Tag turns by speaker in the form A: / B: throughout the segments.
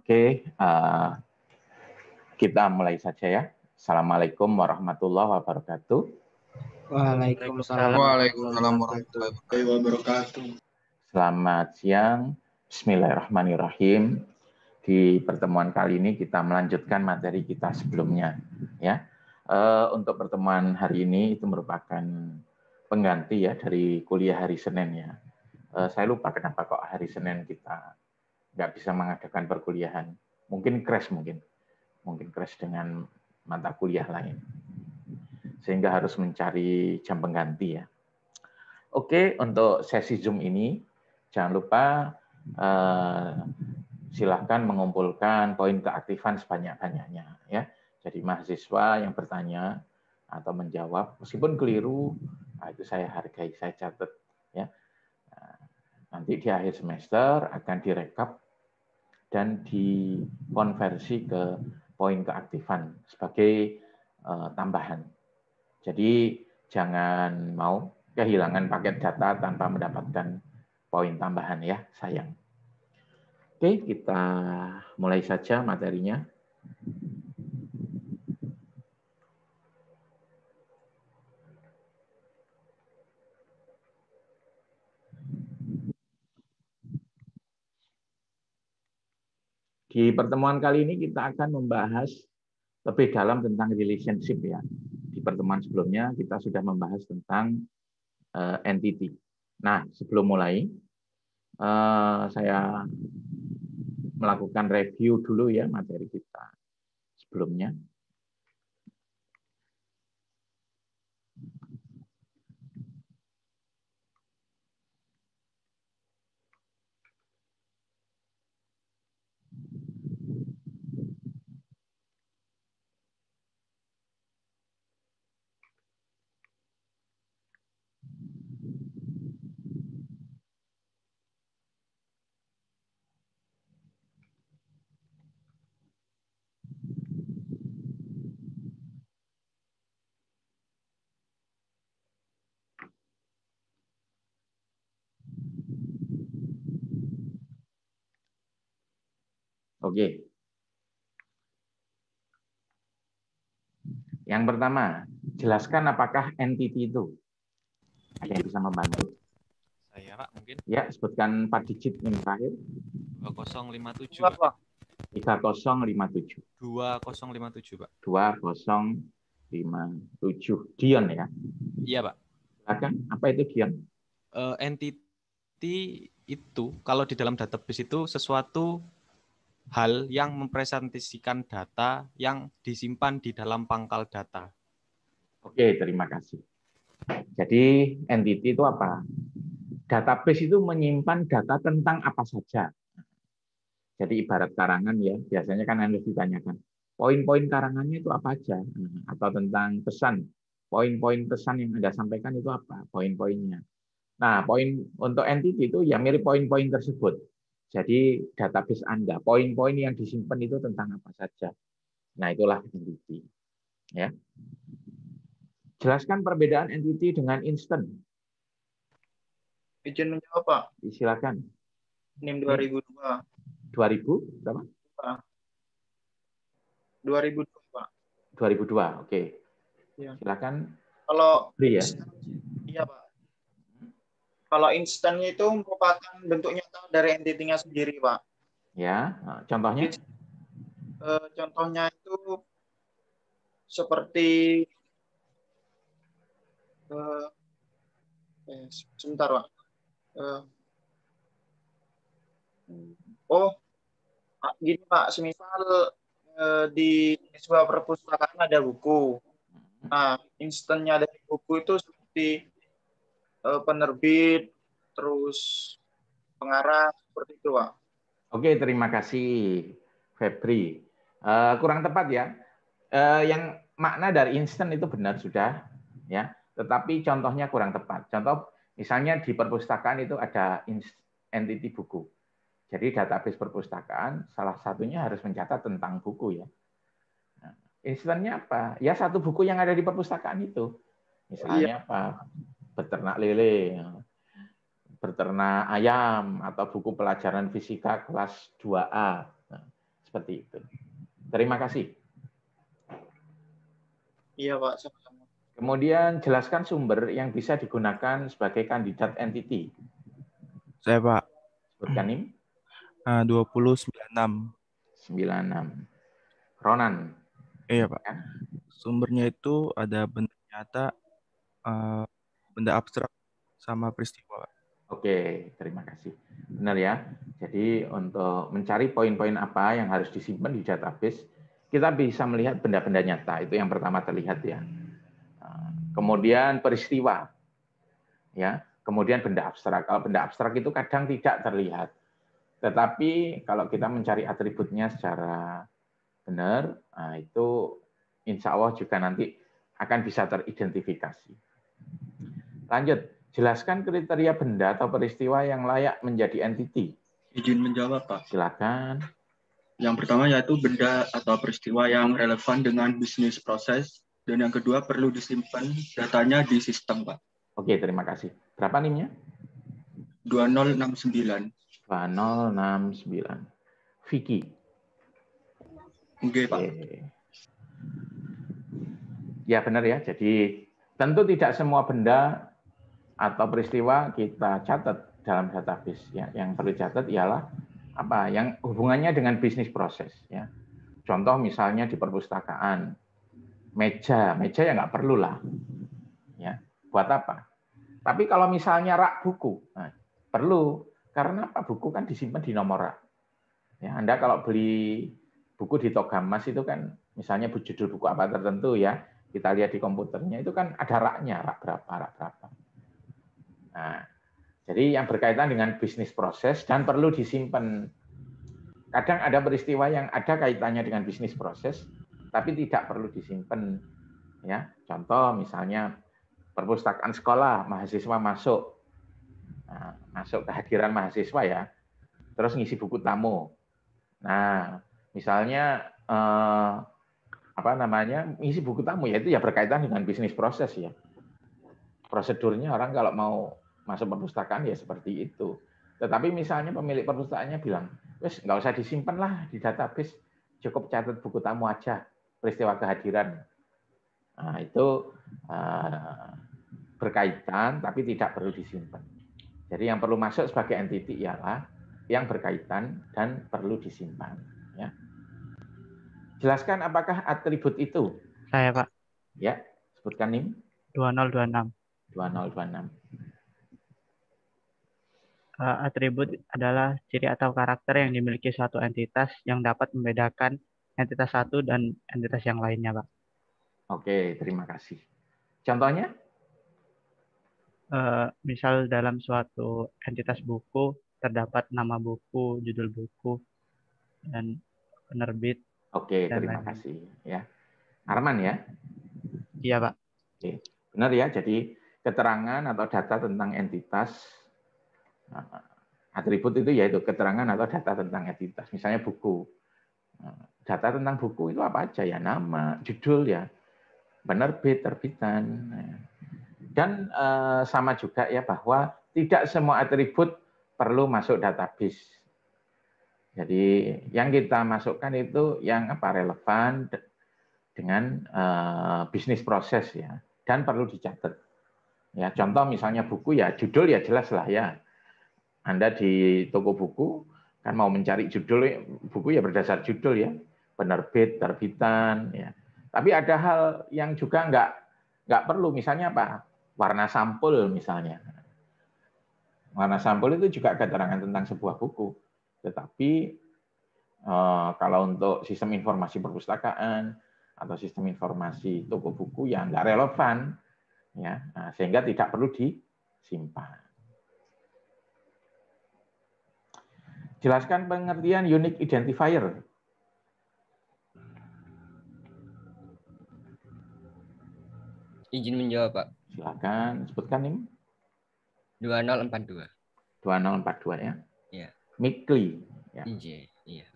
A: Oke, kita mulai saja ya. Assalamualaikum warahmatullahi wabarakatuh.
B: Waalaikumsalam
C: warahmatullahi wabarakatuh.
A: Selamat siang. Bismillahirrahmanirrahim. Di pertemuan kali ini kita melanjutkan materi kita sebelumnya. Ya, untuk pertemuan hari ini itu merupakan pengganti ya dari kuliah hari Senin ya. Saya lupa kenapa kok hari Senin kita nggak bisa mengadakan perkuliahan. Mungkin crash dengan mata kuliah lain. Sehingga harus mencari jam pengganti ya. Oke, untuk sesi Zoom ini jangan lupa silahkan mengumpulkan poin keaktifan sebanyak-banyaknya ya. Jadi mahasiswa yang bertanya atau menjawab meskipun keliru, itu saya hargai, saya catat ya. Nanti di akhir semester akan direkap dan dikonversi ke poin keaktifan sebagai tambahan. Jadi jangan mau kehilangan paket data tanpa mendapatkan poin tambahan ya, sayang. Oke, kita mulai saja materinya. Di pertemuan kali ini kita akan membahas lebih dalam tentang relationship ya. Di pertemuan sebelumnya kita sudah membahas tentang entity. Nah, sebelum mulai, saya melakukan review dulu ya materi kita sebelumnya. Oke. Yang pertama, jelaskan apakah entity itu. Ada yang bisa membantu?
B: Saya, Pak, mungkin.
A: Ya, sebutkan 4 digit yang terakhir.
B: 2057,
A: Pak. 3057.
B: 2057, Pak.
A: 2057. Dion ya?
B: Iya, Pak.
A: Silakan. Apa itu Dion?
B: Entity itu, kalau di dalam database itu sesuatu hal yang mempresentasikan data yang disimpan di dalam pangkal data.
A: Oke, terima kasih. Jadi, entity itu apa? Database itu menyimpan data tentang apa saja. Jadi ibarat karangan ya, biasanya kan harus ditanyakan, poin-poin karangannya itu apa aja? Atau tentang pesan, poin-poin pesan yang Anda sampaikan itu apa? Poin-poinnya. Nah, poin untuk entity itu ya mirip poin-poin tersebut. Jadi database Anda, poin-poin yang disimpan itu tentang apa saja. Nah, itulah entity. Ya. Jelaskan perbedaan entity dengan instant.
C: Izin menjawab, Pak.
A: Silakan.
C: NIM 2002.
A: 2000 berapa?
C: 2002, Pak.
A: 2002. Oke.
C: Ya.
A: Silakan.
C: Kalau
A: ya.
C: Iya, Pak. Kalau instannya itu merupakan bentuk nyata dari entity-nya sendiri, Pak.
A: Ya, contohnya?
C: Contohnya itu seperti sebentar, Pak. Gini, Pak, semisal di sebuah perpustakaan ada buku. Nah, instannya dari buku itu seperti penerbit, terus pengarang, seperti itu, Pak.
A: Oke, terima kasih, Febri. Kurang tepat ya. Yang makna dari instan itu benar sudah, ya. Tetapi contohnya kurang tepat. Contoh, misalnya di perpustakaan itu ada entity buku. Jadi database perpustakaan, salah satunya harus mencatat tentang buku ya. Nah, instannya apa? Ya satu buku yang ada di perpustakaan itu. Misalnya apa? Beternak lele, berternak ayam, atau buku pelajaran fisika kelas 2A. Nah, Seperti itu. Terima kasih.
C: Iya, Pak. Sama-sama.
A: Kemudian jelaskan sumber yang bisa digunakan sebagai kandidat entity.
D: Saya Pak.
A: Sebutkan NIM.
D: 2096.
A: 96. Ronan.
D: Iya Pak. Sumbernya itu ada benda nyata, benda abstrak, sama peristiwa.
A: Oke, terima kasih. Benar ya. Jadi untuk mencari poin-poin apa yang harus disimpan di database, kita bisa melihat benda-benda nyata. Itu yang pertama terlihat ya. Kemudian peristiwa, ya. Kemudian benda abstrak. Kalau benda abstrak itu kadang tidak terlihat. Tetapi kalau kita mencari atributnya secara benar, nah itu insya Allah juga nanti akan bisa teridentifikasi. Lanjut, jelaskan kriteria benda atau peristiwa yang layak menjadi entity.
E: Izin menjawab, Pak.
A: Silakan.
E: Yang pertama yaitu benda atau peristiwa yang relevan dengan bisnis proses, dan yang kedua perlu disimpan datanya di sistem, Pak.
A: Oke, terima kasih. Berapa NIM-nya?
E: 2069.
A: 2069. Vicky.
E: Oke, Pak.
A: Ya, benar ya. Jadi tentu tidak semua benda atau peristiwa kita catat dalam database. Ya, yang perlu catat ialah apa? Yang hubungannya dengan bisnis proses. Ya. Contoh misalnya di perpustakaan, meja ya nggak perlu lah. Ya, buat apa? Tapi kalau misalnya rak buku, nah, perlu karena apa? Buku kan disimpan di nomor rak. Ya, Anda kalau beli buku di Togamas itu kan misalnya judul buku apa tertentu ya, kita lihat di komputernya itu kan ada raknya, rak berapa. Nah, jadi yang berkaitan dengan bisnis proses dan perlu disimpan. Kadang ada peristiwa yang ada kaitannya dengan bisnis proses, tapi tidak perlu disimpan. Ya, contoh misalnya perpustakaan sekolah, mahasiswa masuk, nah, masuk kehadiran mahasiswa ya, terus ngisi buku tamu. Nah, misalnya ngisi buku tamu ya itu ya berkaitan dengan bisnis proses ya. Prosedurnya orang kalau mau masuk perpustakaan ya seperti itu. Tetapi misalnya pemilik perpustakaannya bilang, wes nggak usah disimpan lah di database, cukup catat buku tamu aja, peristiwa kehadiran. Nah, itu berkaitan tapi tidak perlu disimpan. Jadi yang perlu masuk sebagai entity ialah yang berkaitan dan perlu disimpan. Ya. Jelaskan apakah atribut itu?
F: Saya, Pak.
A: Ya, sebutkan NIM.
F: 2026.
A: 2026.
F: Atribut adalah ciri atau karakter yang dimiliki suatu entitas yang dapat membedakan entitas satu dan entitas yang lainnya, Pak.
A: Oke, terima kasih. Contohnya?
F: Misal dalam suatu entitas buku terdapat nama buku, judul buku, dan penerbit.
A: Oke, terima kasih. Ya, Arman ya?
F: Iya, Pak.
A: Oke. Benar ya, jadi keterangan atau data tentang entitas, atribut itu yaitu keterangan atau data tentang entitas. Misalnya buku. Data tentang buku itu apa aja ya? Nama, judul ya, penerbit, terbitan. Dan sama juga ya bahwa tidak semua atribut perlu masuk database. Jadi yang kita masukkan itu yang apa relevan dengan bisnis proses ya dan perlu dicatat. Ya contoh misalnya buku ya judul ya jelas lah ya. Anda di toko buku kan mau mencari judul buku ya berdasar judul ya, penerbit, terbitan ya. Tapi ada hal yang juga nggak perlu misalnya apa? Warna sampul misalnya. Warna sampul itu juga keterangan tentang sebuah buku. Tetapi kalau untuk sistem informasi perpustakaan atau sistem informasi toko buku yang nggak relevan, ya, sehingga tidak perlu disimpan. Jelaskan pengertian unique identifier.
G: Izin menjawab, Pak.
A: Silakan sebutkan NIM.
G: 2042.
A: 2042 ya.
G: Iya.
A: Mikli. Ya.
G: Iya.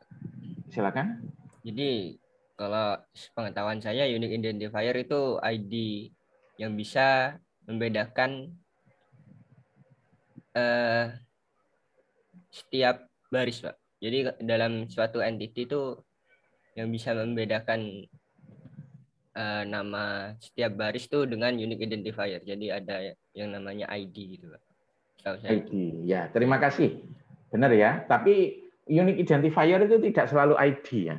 A: Silakan.
G: Jadi kalau pengetahuan saya unique identifier itu ID yang bisa membedakan setiap baris, Pak. Jadi dalam suatu entity itu yang bisa membedakan nama setiap baris itu dengan unique identifier. Jadi ada yang namanya ID gitu, Pak.
A: ID, ya. Terima kasih. Benar ya. Tapi unique identifier itu tidak selalu ID ya.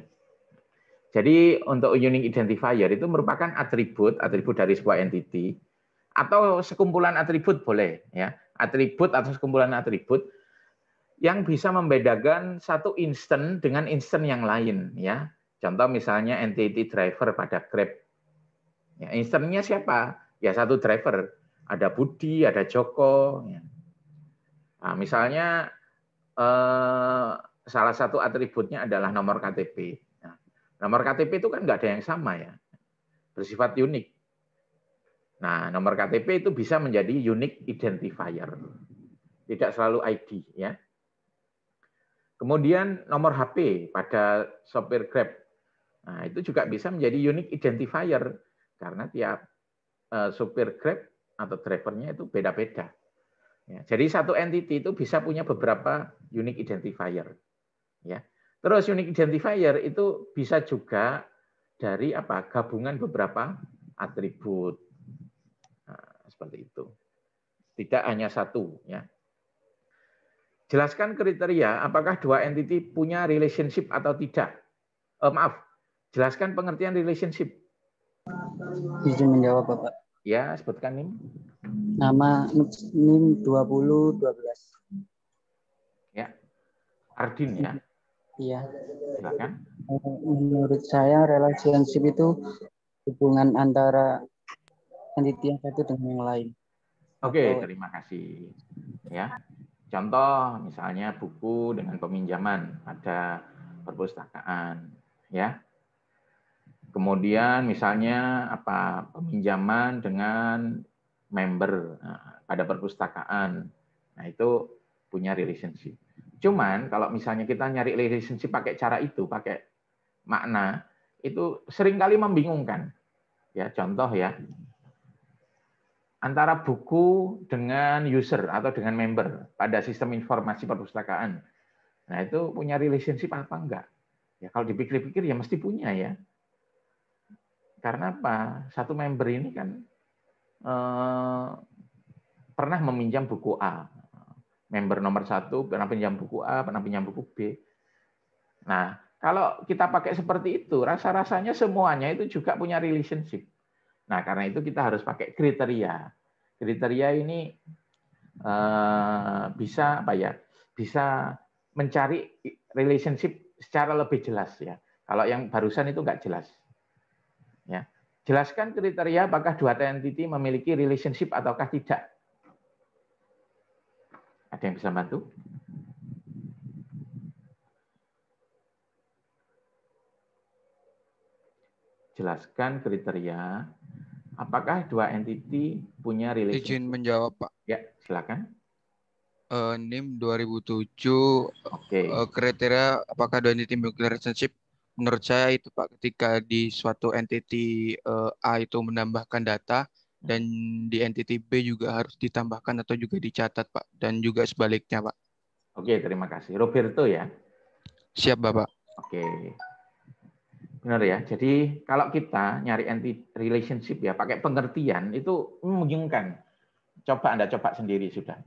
A: Jadi untuk unique identifier itu merupakan atribut dari sebuah entity atau sekumpulan atribut boleh ya. Atribut atau sekumpulan atribut yang bisa membedakan satu instan dengan instan yang lain ya. Contoh misalnya entity driver pada Grab. Ya, instannya siapa? Ya satu driver. Ada Budi, ada Joko. Ya. Nah, misalnya salah satu atributnya adalah nomor KTP. Nah, nomor KTP itu kan nggak ada yang sama ya, bersifat unik. Nah, nomor KTP itu bisa menjadi unique identifier, tidak selalu ID ya. Kemudian nomor HP pada sopir Grab, nah itu juga bisa menjadi unique identifier karena tiap sopir Grab atau drivernya itu beda-beda. Ya, jadi satu entity itu bisa punya beberapa unique identifier. Ya. Terus unique identifier itu bisa juga dari apa? Gabungan beberapa atribut. Nah, seperti itu. Tidak hanya satu. Ya. Jelaskan kriteria apakah dua entity punya relationship atau tidak. Maaf, jelaskan pengertian relationship.
H: Izin menjawab, Bapak.
A: Ya, sebutkan NIM.
H: Nama NIM 2012.
A: Ya. Ardin ya.
H: Iya.
A: Silakan.
H: Menurut saya relationship itu hubungan antara entity yang satu dengan yang lain.
A: Oke, terima kasih. Ya. Contoh misalnya buku dengan peminjaman pada perpustakaan, ya. Kemudian misalnya apa? Peminjaman dengan member pada perpustakaan. Nah, itu punya relationship. Cuman kalau misalnya kita nyari relationship pakai cara itu, pakai makna, itu seringkali membingungkan. Ya, contoh ya. Antara buku dengan user atau dengan member pada sistem informasi perpustakaan. Nah, itu punya relationship apa enggak? Ya, kalau dipikir-pikir ya mesti punya ya. Karena apa? Satu member ini kan pernah meminjam buku A. Member nomor 1 pernah pinjam buku A, pernah pinjam buku B. Nah, kalau kita pakai seperti itu, rasa-rasanya semuanya itu juga punya relationship. Nah, karena itu kita harus pakai kriteria. Kriteria ini bisa apa ya? Bisa mencari relationship secara lebih jelas ya. Kalau yang barusan itu nggak jelas. Ya. Jelaskan kriteria apakah dua entity memiliki relationship ataukah tidak. Ada yang bisa bantu? Jelaskan kriteria apakah dua entity punya relationship.
D: Izin menjawab, Pak.
A: Ya, silakan.
D: NIM 2007.
A: Oke.
D: Kriteria apakah dua entity memiliki relationship? Menurut saya itu, Pak, ketika di suatu entity A itu menambahkan data dan di entity B juga harus ditambahkan atau juga dicatat, Pak, dan juga sebaliknya, Pak.
A: Oke, terima kasih. Roberto ya.
D: Siap, Bapak.
A: Oke. Benar ya. Jadi kalau kita nyari entity relationship ya pakai pengertian itu membingungkan. Coba Anda coba sendiri sudah.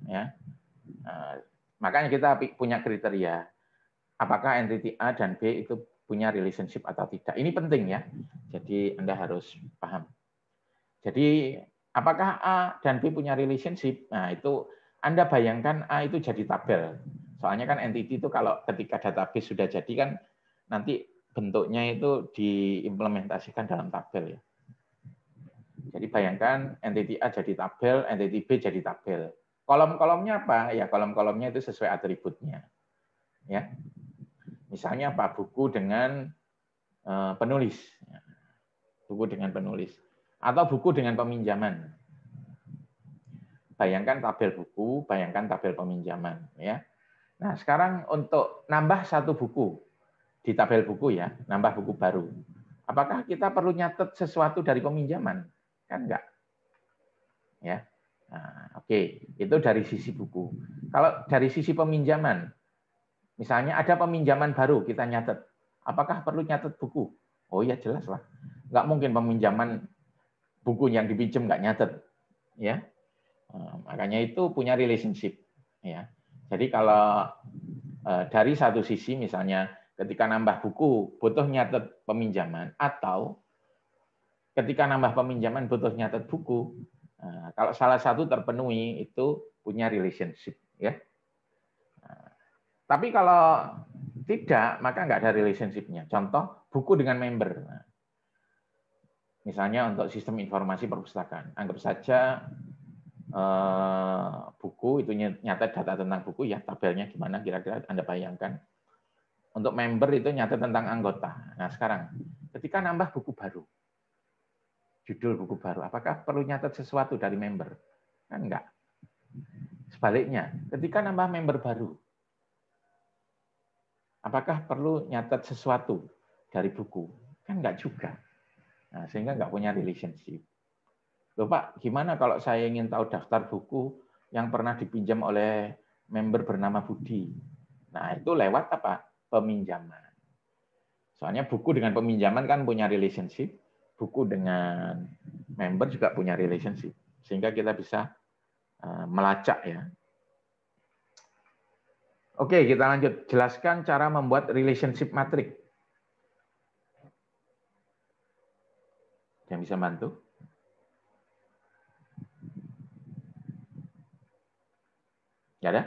A: Ya. Makanya kita punya kriteria. Apakah entity A dan B itu punya relationship atau tidak. Ini penting ya. Jadi Anda harus paham. Jadi apakah A dan B punya relationship? Nah, itu Anda bayangkan A itu jadi tabel. Soalnya kan entity itu kalau ketika database sudah jadi kan nanti bentuknya itu diimplementasikan dalam tabel ya. Jadi bayangkan entity A jadi tabel, entity B jadi tabel. Kolom-kolomnya apa? Ya kolom-kolomnya itu sesuai atributnya. Ya. Misalnya apa? Buku dengan penulis. Buku dengan penulis. Atau buku dengan peminjaman. Bayangkan tabel buku, bayangkan tabel peminjaman. Ya. Nah, sekarang untuk nambah satu buku di tabel buku ya, nambah buku baru. Apakah kita perlu nyatet sesuatu dari peminjaman? Kan enggak. Ya. Nah, oke, itu dari sisi buku. Kalau dari sisi peminjaman, Misalnya ada peminjaman baru, kita nyatet. Apakah perlu nyatet buku? Oh ya jelas lah. Nggak mungkin peminjaman buku yang dipinjam nggak nyatet. Ya. Makanya itu punya relationship. Ya. Jadi kalau dari satu sisi misalnya ketika nambah buku butuh nyatet peminjaman, atau ketika nambah peminjaman butuh nyatet buku, kalau salah satu terpenuhi itu punya relationship. Ya. Tapi kalau tidak, maka nggak ada relationship-nya. Contoh, buku dengan member. Misalnya untuk sistem informasi perpustakaan. Anggap saja buku itu nyatet data tentang buku, ya tabelnya gimana kira-kira Anda bayangkan. Untuk member itu nyatet tentang anggota. Nah sekarang, ketika nambah buku baru, judul buku baru, apakah perlu nyatet sesuatu dari member? Kan enggak. Sebaliknya, ketika nambah member baru, apakah perlu nyatet sesuatu dari buku? Kan enggak juga. Nah, sehingga enggak punya relationship. Loh Pak, gimana kalau saya ingin tahu daftar buku yang pernah dipinjam oleh member bernama Budi? Nah, itu lewat apa? Peminjaman. Soalnya buku dengan peminjaman kan punya relationship, buku dengan member juga punya relationship. Sehingga kita bisa melacak ya. Oke, kita lanjut. Jelaskan cara membuat relationship matrix. Yang bisa bantu? Ya ada?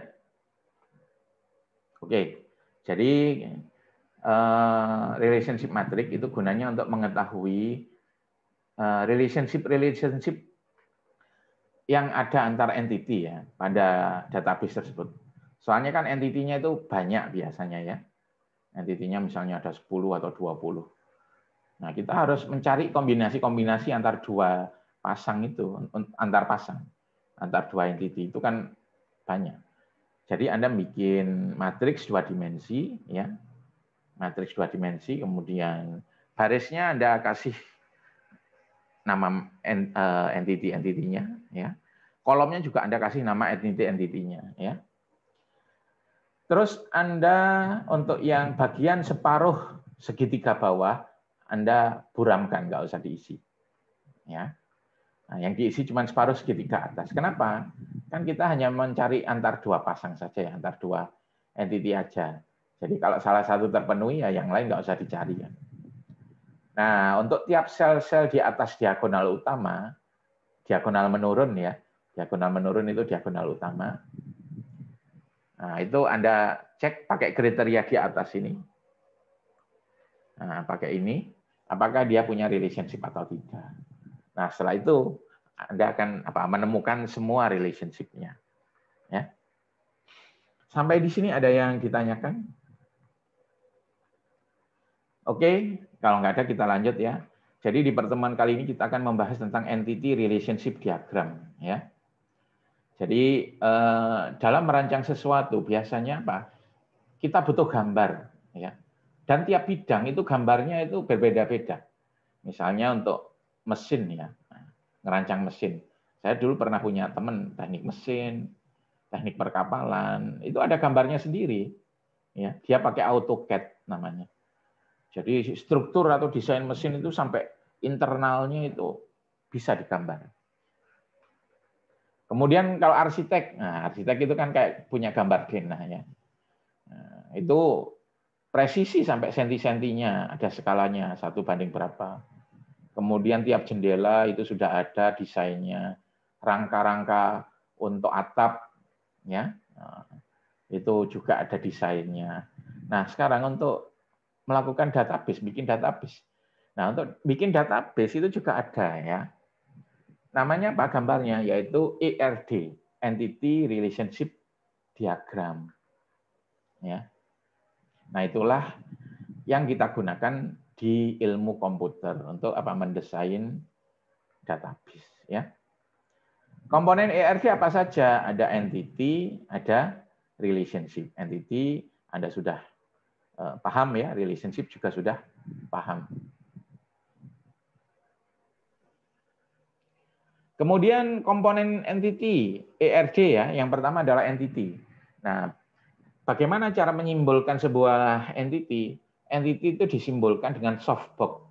A: Oke. Jadi relationship matrix itu gunanya untuk mengetahui relationship yang ada antar entity ya pada database tersebut. Soalnya kan entity-nya itu banyak biasanya ya. Entity-nya misalnya ada 10 atau 20. Nah, kita harus mencari kombinasi-kombinasi antar dua pasang itu, antar pasang, antar dua entity itu kan banyak. Jadi Anda bikin matriks 2 dimensi ya. Matriks 2 dimensi, kemudian barisnya Anda kasih nama entity-entity-nya ya. Kolomnya juga Anda kasih nama entity-entity-nya ya. Terus Anda untuk yang bagian separuh segitiga bawah, Anda buramkan, nggak usah diisi. Ya. Nah, yang diisi cuma separuh segitiga atas. Kenapa? Kan kita hanya mencari antar dua pasang saja ya, antar dua entity aja. Jadi kalau salah satu terpenuhi, ya yang lain nggak usah dicari. Ya. Nah, untuk tiap sel-sel di atas diagonal utama, diagonal menurun ya, diagonal menurun itu diagonal utama. Nah, itu Anda cek pakai kriteria di atas ini. Nah, pakai ini, apakah dia punya relationship atau tidak. Nah, setelah itu Anda akan menemukan semua relationship-nya. Ya. Sampai di sini ada yang ditanyakan? Oke, kalau nggak ada kita lanjut ya. Jadi di pertemuan kali ini kita akan membahas tentang entity relationship diagram. Ya. Jadi dalam merancang sesuatu biasanya apa? Kita butuh gambar, ya. Dan tiap bidang itu gambarnya itu berbeda-beda. Misalnya untuk mesin ya, ngerancang mesin. Saya dulu pernah punya teman teknik mesin, teknik perkapalan, itu ada gambarnya sendiri. Ya, dia pakai AutoCAD namanya. Jadi struktur atau desain mesin itu sampai internalnya itu bisa digambar. Kemudian kalau arsitek, nah arsitek itu kan kayak punya gambar denah ya. Nah, itu presisi sampai senti-sentinya, ada skalanya 1 banding berapa. Kemudian tiap jendela itu sudah ada desainnya, rangka-rangka untuk atap ya. Nah, itu juga ada desainnya. Nah, sekarang untuk melakukan database, bikin database. Nah, untuk bikin database itu juga ada ya. Namanya apa gambarnya? Yaitu ERD, Entity Relationship Diagram. Ya. Nah, itulah yang kita gunakan di ilmu komputer untuk mendesain database. Ya. Komponen ERD apa saja? Ada entity, ada relationship. Entity Anda sudah paham ya, relationship juga sudah paham. Kemudian komponen entity, ERD ya, yang pertama adalah entity. Nah, bagaimana cara menyimbolkan sebuah entity? Entity itu disimbolkan dengan softbox.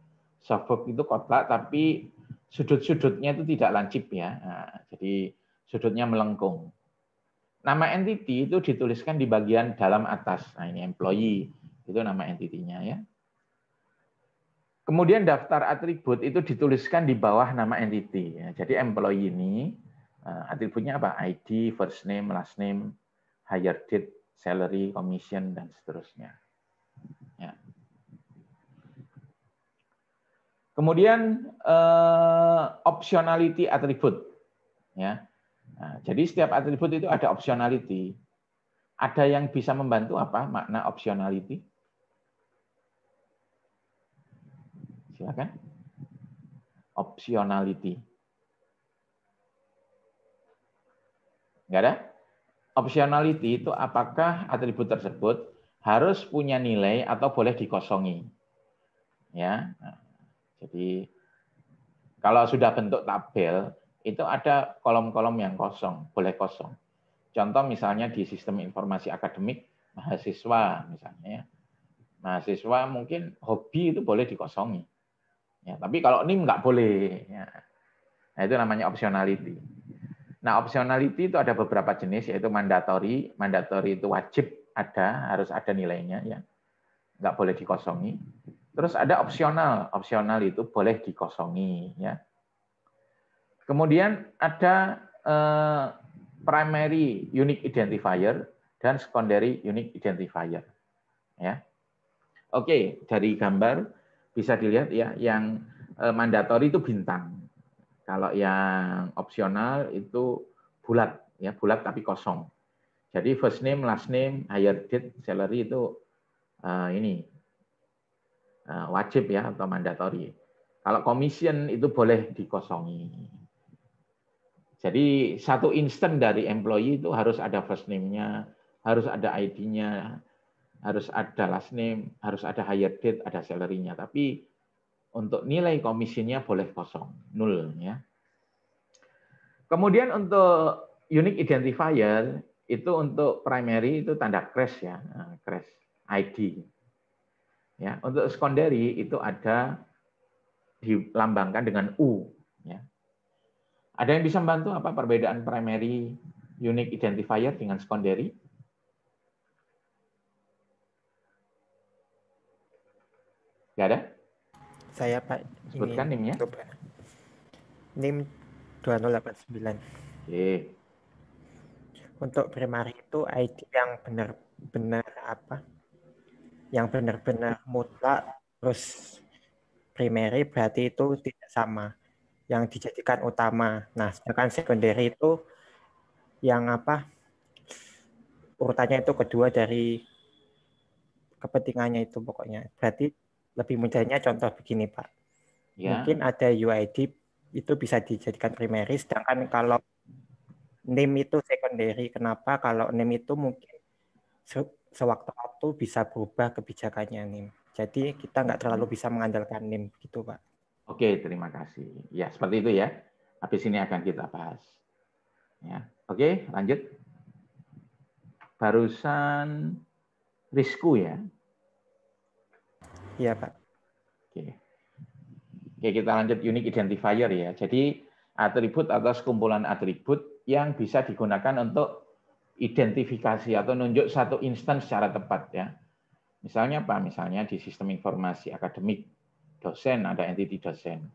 A: Softbox itu kotak, tapi sudut-sudutnya itu tidak lancip ya. Nah, jadi sudutnya melengkung. Nama entity itu dituliskan di bagian dalam atas. Nah, ini employee, itu nama entity-nya ya. Kemudian daftar atribut itu dituliskan di bawah nama entity. Ya. Jadi employee ini atributnya apa? ID, first name, last name, hire date, salary, commission, dan seterusnya. Ya. Kemudian optionality atribut. Ya. Nah, jadi setiap atribut itu ada optionality. Ada yang bisa membantu apa makna optionality? Silakan. Optionality. Enggak ada? Optionality itu apakah atribut tersebut harus punya nilai atau boleh dikosongi? Ya. Nah, jadi kalau sudah bentuk tabel itu ada kolom-kolom yang kosong, boleh kosong. Contoh misalnya di sistem informasi akademik mahasiswa misalnya ya. Mahasiswa mungkin hobi itu boleh dikosongi. Ya, tapi kalau NIM nggak boleh. Ya. Nah, itu namanya optionality. Nah, optionality itu ada beberapa jenis, yaitu mandatory. Mandatory itu wajib ada, harus ada nilainya. Ya. Nggak boleh dikosongi. Terus ada opsional. Opsional itu boleh dikosongi. Ya. Kemudian ada primary unique identifier dan secondary unique identifier. Ya. Oke, dari gambar bisa dilihat ya, yang mandatori itu bintang. Kalau yang opsional itu bulat, ya bulat tapi kosong. Jadi first name, last name, hire date, salary itu wajib ya atau mandatori. Kalau commission itu boleh dikosongi. Jadi satu instan dari employee itu harus ada first name-nya, harus ada ID-nya, harus ada last name, harus ada hire date, ada salary-nya. Tapi untuk nilai komisinya boleh kosong, nol ya. Kemudian untuk unique identifier itu untuk primary itu tanda crash ya, crash ID. Ya, untuk secondary itu ada dilambangkan dengan U ya. Ada yang bisa membantu apa perbedaan primary unique identifier dengan secondary? Nggak ada?
I: Saya Pak
A: Sebutkan NIM-nya.
I: NIM 2089.
A: Oke.
I: Untuk primary itu ID yang benar-benar apa? Yang benar-benar mutlak, terus primary berarti itu tidak sama, yang dijadikan utama. Nah, sedangkan secondary itu yang apa? Urutannya itu kedua dari kepentingannya itu pokoknya. Berarti lebih mudahnya contoh begini, Pak. Ya. Mungkin ada UID itu bisa dijadikan primary, sedangkan kalau name itu secondary. Kenapa? Kalau name itu mungkin sewaktu-waktu bisa berubah kebijakannya NIM. Jadi kita nggak terlalu bisa mengandalkan NIM gitu, Pak.
A: Oke, terima kasih. Ya, seperti itu ya. Habis ini akan kita bahas. Ya. Oke, lanjut. Barusan Rizku ya.
I: Iya, Pak.
A: Oke. Oke, kita lanjut unique identifier ya. Jadi atribut atau sekumpulan atribut yang bisa digunakan untuk identifikasi atau nunjuk satu instance secara tepat ya. Misalnya apa? Misalnya di sistem informasi akademik dosen ada entity dosen.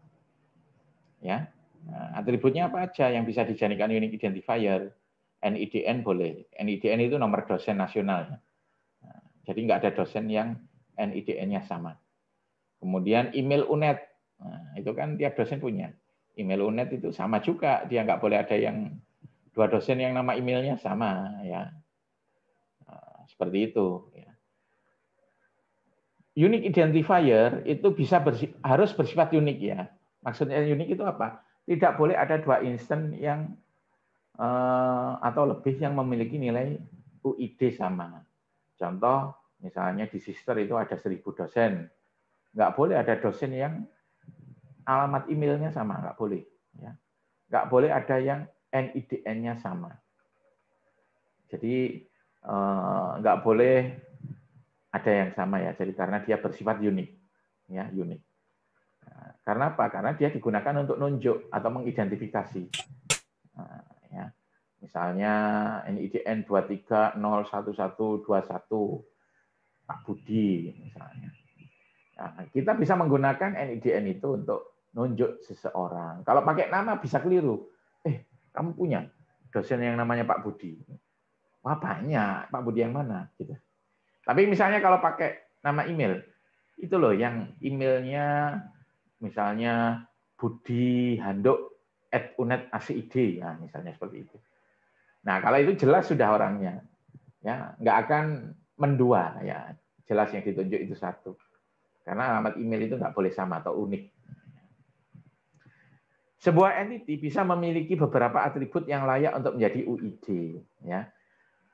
A: Ya. Nah, atributnya apa aja yang bisa dijadikan unique identifier? NIDN boleh. NIDN itu nomor dosen nasional. Nah, jadi nggak ada dosen yang NIDN-nya sama. Kemudian email UNED. Nah, itu kan tiap dosen punya. Email UNED itu sama juga. Dia nggak boleh ada yang dua dosen yang nama emailnya sama. Ya. Nah, seperti itu. Ya. Unique identifier itu bisa harus bersifat unik ya. Maksudnya unik itu apa? Tidak boleh ada dua instan yang atau lebih yang memiliki nilai UID sama. Contoh, misalnya di Sister itu ada 1000 dosen. Nggak boleh ada dosen yang alamat emailnya sama, nggak boleh. Ya. Nggak boleh ada yang NIDN-nya sama. Jadi nggak boleh ada yang sama ya. Jadi karena dia bersifat unik, ya unik. Nah, karena apa? Karena dia digunakan untuk nunjuk atau mengidentifikasi. Nah, ya. Misalnya NIDN 23011121 Pak Budi misalnya. Nah, kita bisa menggunakan NIDN itu untuk nunjuk seseorang. Kalau pakai nama bisa keliru. Kamu punya dosen yang namanya Pak Budi. Wah banyak, Pak Budi yang mana? Gitu. Tapi misalnya kalau pakai nama email, itu loh yang emailnya misalnya budihanduk@unet.acid, ya misalnya seperti itu. Nah kalau itu jelas sudah orangnya, ya nggak akan mendua, ya jelas yang ditunjuk itu satu. Karena alamat email itu nggak boleh sama atau unik. Sebuah entity bisa memiliki beberapa atribut yang layak untuk menjadi UID, ya,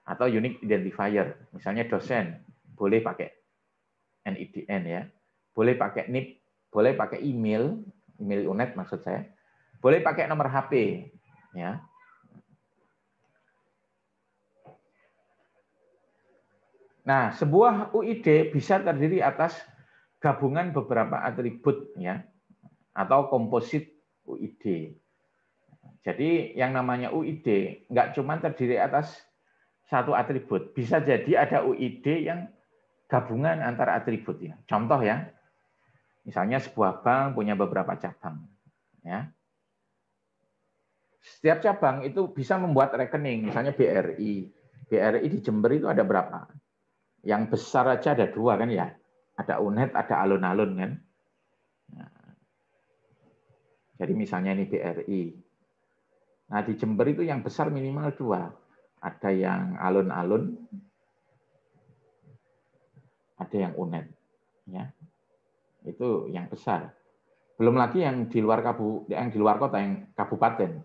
A: atau unique identifier. Misalnya dosen boleh pakai NIDN, ya, boleh pakai NIP, boleh pakai email UNED maksud saya, boleh pakai nomor HP, ya. Nah, sebuah UID bisa terdiri atas gabungan beberapa atribut, ya, atau komposit UID. Jadi yang namanya UID nggak cuma terdiri atas satu atribut, bisa jadi ada UID yang gabungan antara atribut, ya. Contoh ya, misalnya sebuah bank punya beberapa cabang, ya. Setiap cabang itu bisa membuat rekening, misalnya BRI. BRI di Jember itu ada berapa? Yang besar aja ada 2 kan ya, ada UNED, ada alun-alun kan. Nah, jadi misalnya ini BRI. Nah di Jember itu yang besar minimal 2, ada yang alun-alun, ada yang UNED, ya. Itu yang besar. Belum lagi yang di luar kota, yang kabupaten.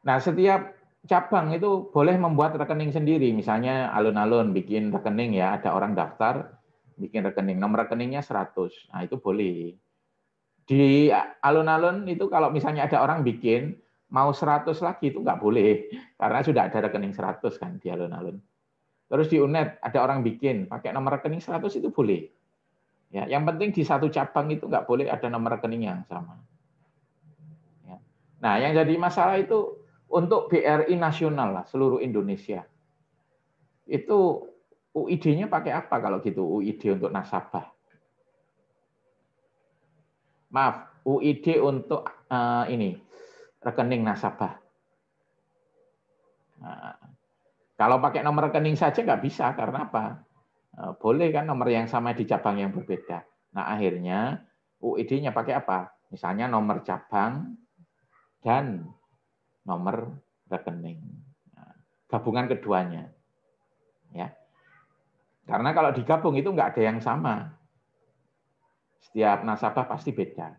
A: Nah, setiap cabang itu boleh membuat rekening sendiri. Misalnya alun-alun bikin rekening, ya, ada orang daftar bikin rekening, nomor rekeningnya 100. Nah, itu boleh. Di alun-alun itu kalau misalnya ada orang bikin mau 100 lagi itu nggak boleh karena sudah ada rekening 100 kan di alun-alun. Terus di UNED ada orang bikin pakai nomor rekening 100 itu boleh. Ya, yang penting di satu cabang itu nggak boleh ada nomor rekening yang sama. Ya. Nah, yang jadi masalah itu untuk BRI nasional lah, seluruh Indonesia. Itu UID-nya pakai apa kalau gitu? UID untuk nasabah. Maaf, UID untuk ini rekening nasabah. Nah, kalau pakai nomor rekening saja nggak bisa, karena apa? Boleh kan nomor yang sama di cabang yang berbeda. Nah, akhirnya UID-nya pakai apa? Misalnya nomor cabang dan nomor rekening. Nah, gabungan keduanya. Ya. Karena kalau digabung itu nggak ada yang sama. Setiap nasabah pasti beda.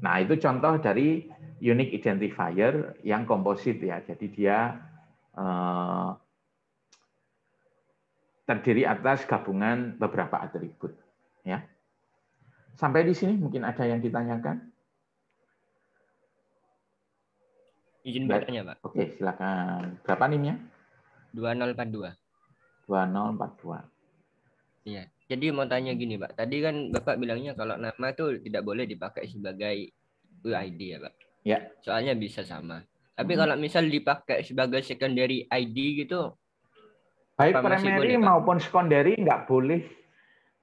A: Nah, itu contoh dari unique identifier yang komposit, ya. Jadi dia terdiri atas gabungan beberapa atribut, ya. Sampai di sini mungkin ada yang ditanyakan?
G: Izin bertanya, Pak.
A: Oke, silakan. Berapa NIM-nya?
G: 2042.
A: 2042.
G: Iya. Jadi mau tanya gini, Pak. Tadi kan Bapak bilangnya kalau nama itu tidak boleh dipakai sebagai UID ya, Pak.
A: Ya.
G: Soalnya bisa sama. Tapi kalau misal dipakai sebagai secondary ID gitu,
A: baik primary maupun secondary nggak boleh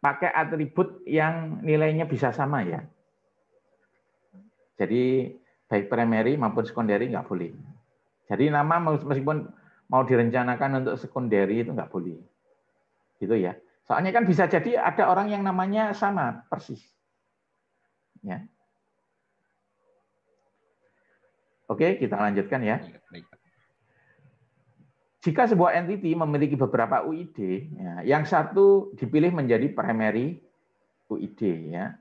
A: pakai atribut yang nilainya bisa sama, ya. Jadi baik primary maupun secondary nggak boleh. Jadi nama meskipun mau direncanakan untuk secondary itu nggak boleh. Gitu ya. Soalnya kan bisa jadi ada orang yang namanya sama persis. Ya. Oke, kita lanjutkan ya. Jika sebuah entity memiliki beberapa UID, ya, yang satu dipilih menjadi primary UID, ya.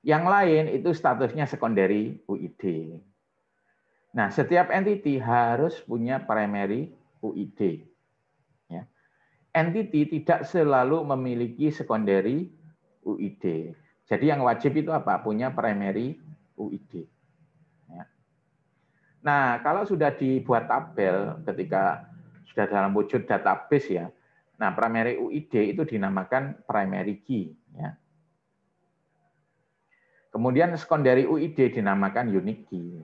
A: Yang lain itu statusnya secondary UID. Nah, setiap entity harus punya primary UID. Ya. Entity tidak selalu memiliki secondary UID. Jadi yang wajib itu apa? Punya primary UID. Ya. Nah, kalau sudah dibuat tabel ketika sudah dalam wujud database ya. Nah, primary UID itu dinamakan primary key ya. Kemudian secondary UID dinamakan unique key.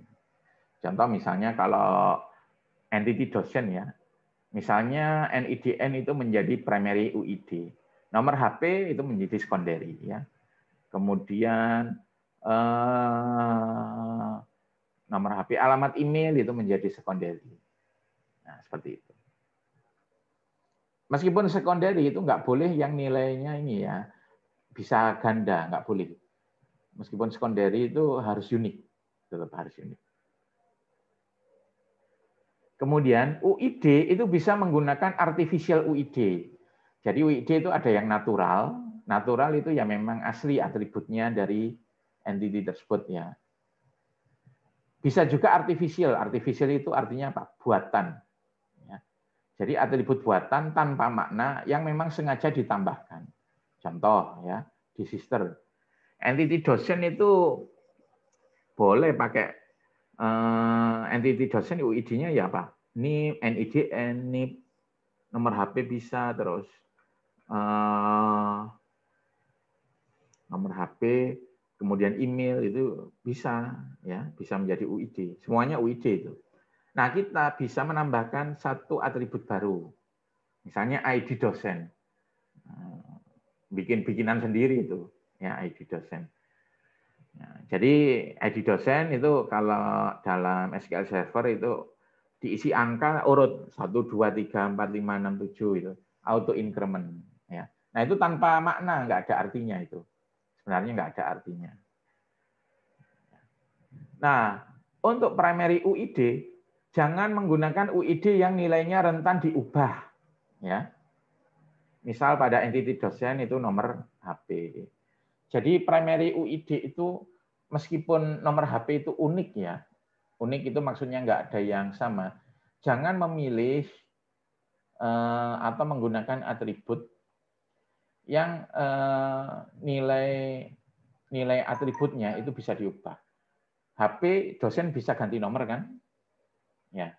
A: Contoh misalnya kalau entity dosen ya. Misalnya NIDN itu menjadi primary UID. Nomor HP itu menjadi secondary ya. Kemudian nomor HP, alamat email itu menjadi secondary. Nah, seperti itu. Meskipun secondary itu nggak boleh yang nilainya ini ya, bisa ganda, nggak boleh. Meskipun secondary itu harus unik, tetap harus unik. Kemudian UID itu bisa menggunakan artificial UID. Jadi UID itu ada yang natural. Natural itu ya memang asli atributnya dari entity tersebut ya. Bisa juga artificial. Artificial itu artinya apa? Buatan. Ya. Jadi atribut buatan tanpa makna yang memang sengaja ditambahkan. Contoh ya, di sister. Entity dosen itu boleh pakai entity dosen UID-nya ya apa? NIP, NIDN, NIP, nomor HP bisa, terus nomor HP, kemudian email itu bisa ya, bisa menjadi UID. Semuanya UID itu. Nah, kita bisa menambahkan satu atribut baru. Misalnya ID dosen. Bikin-bikinan sendiri itu, ya ID dosen. Nah, jadi ID dosen itu kalau dalam SQL Server itu diisi angka urut 1, 2, 3, 4, 5, 6, 7 itu auto increment ya. Nah itu tanpa makna, nggak ada artinya itu. Sebenarnya nggak ada artinya. Nah untuk primary UID jangan menggunakan UID yang nilainya rentan diubah ya. Misal pada entity dosen itu nomor HP. Jadi primary UID itu meskipun nomor HP itu unik ya. Unik itu maksudnya nggak ada yang sama. Jangan memilih atau menggunakan atribut yang nilai atributnya itu bisa diubah. HP dosen bisa ganti nomor kan? Ya,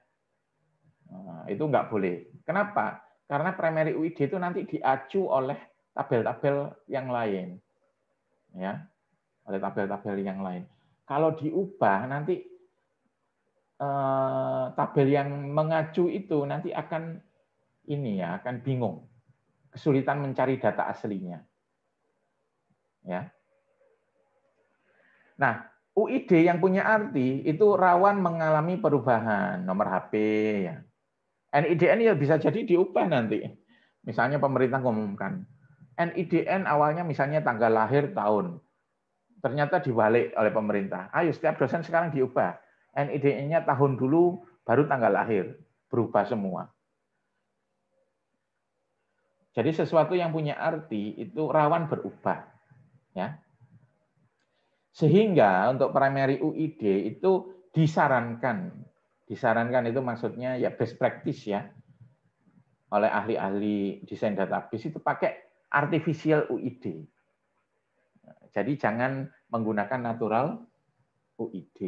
A: itu nggak boleh. Kenapa? Karena primary UID itu nanti diacu oleh tabel-tabel yang lain, ya, oleh tabel-tabel yang lain. Kalau diubah nanti tabel yang mengacu itu nanti akan ini ya, akan bingung, kesulitan mencari data aslinya. Ya. Nah, UID yang punya arti itu rawan mengalami perubahan nomor HP ya. NIDN ya bisa jadi diubah nanti. Misalnya pemerintah mengumumkan NIDN awalnya misalnya tanggal lahir tahun. Ternyata dibalik oleh pemerintah. Ayo setiap dosen sekarang diubah. NIDN-nya tahun dulu baru tanggal lahir. Berubah semua. Jadi sesuatu yang punya arti itu rawan berubah. Ya. Sehingga untuk primary UID itu disarankan itu maksudnya ya best practice ya oleh ahli-ahli desain database itu pakai artificial UID. Jadi jangan menggunakan natural UID.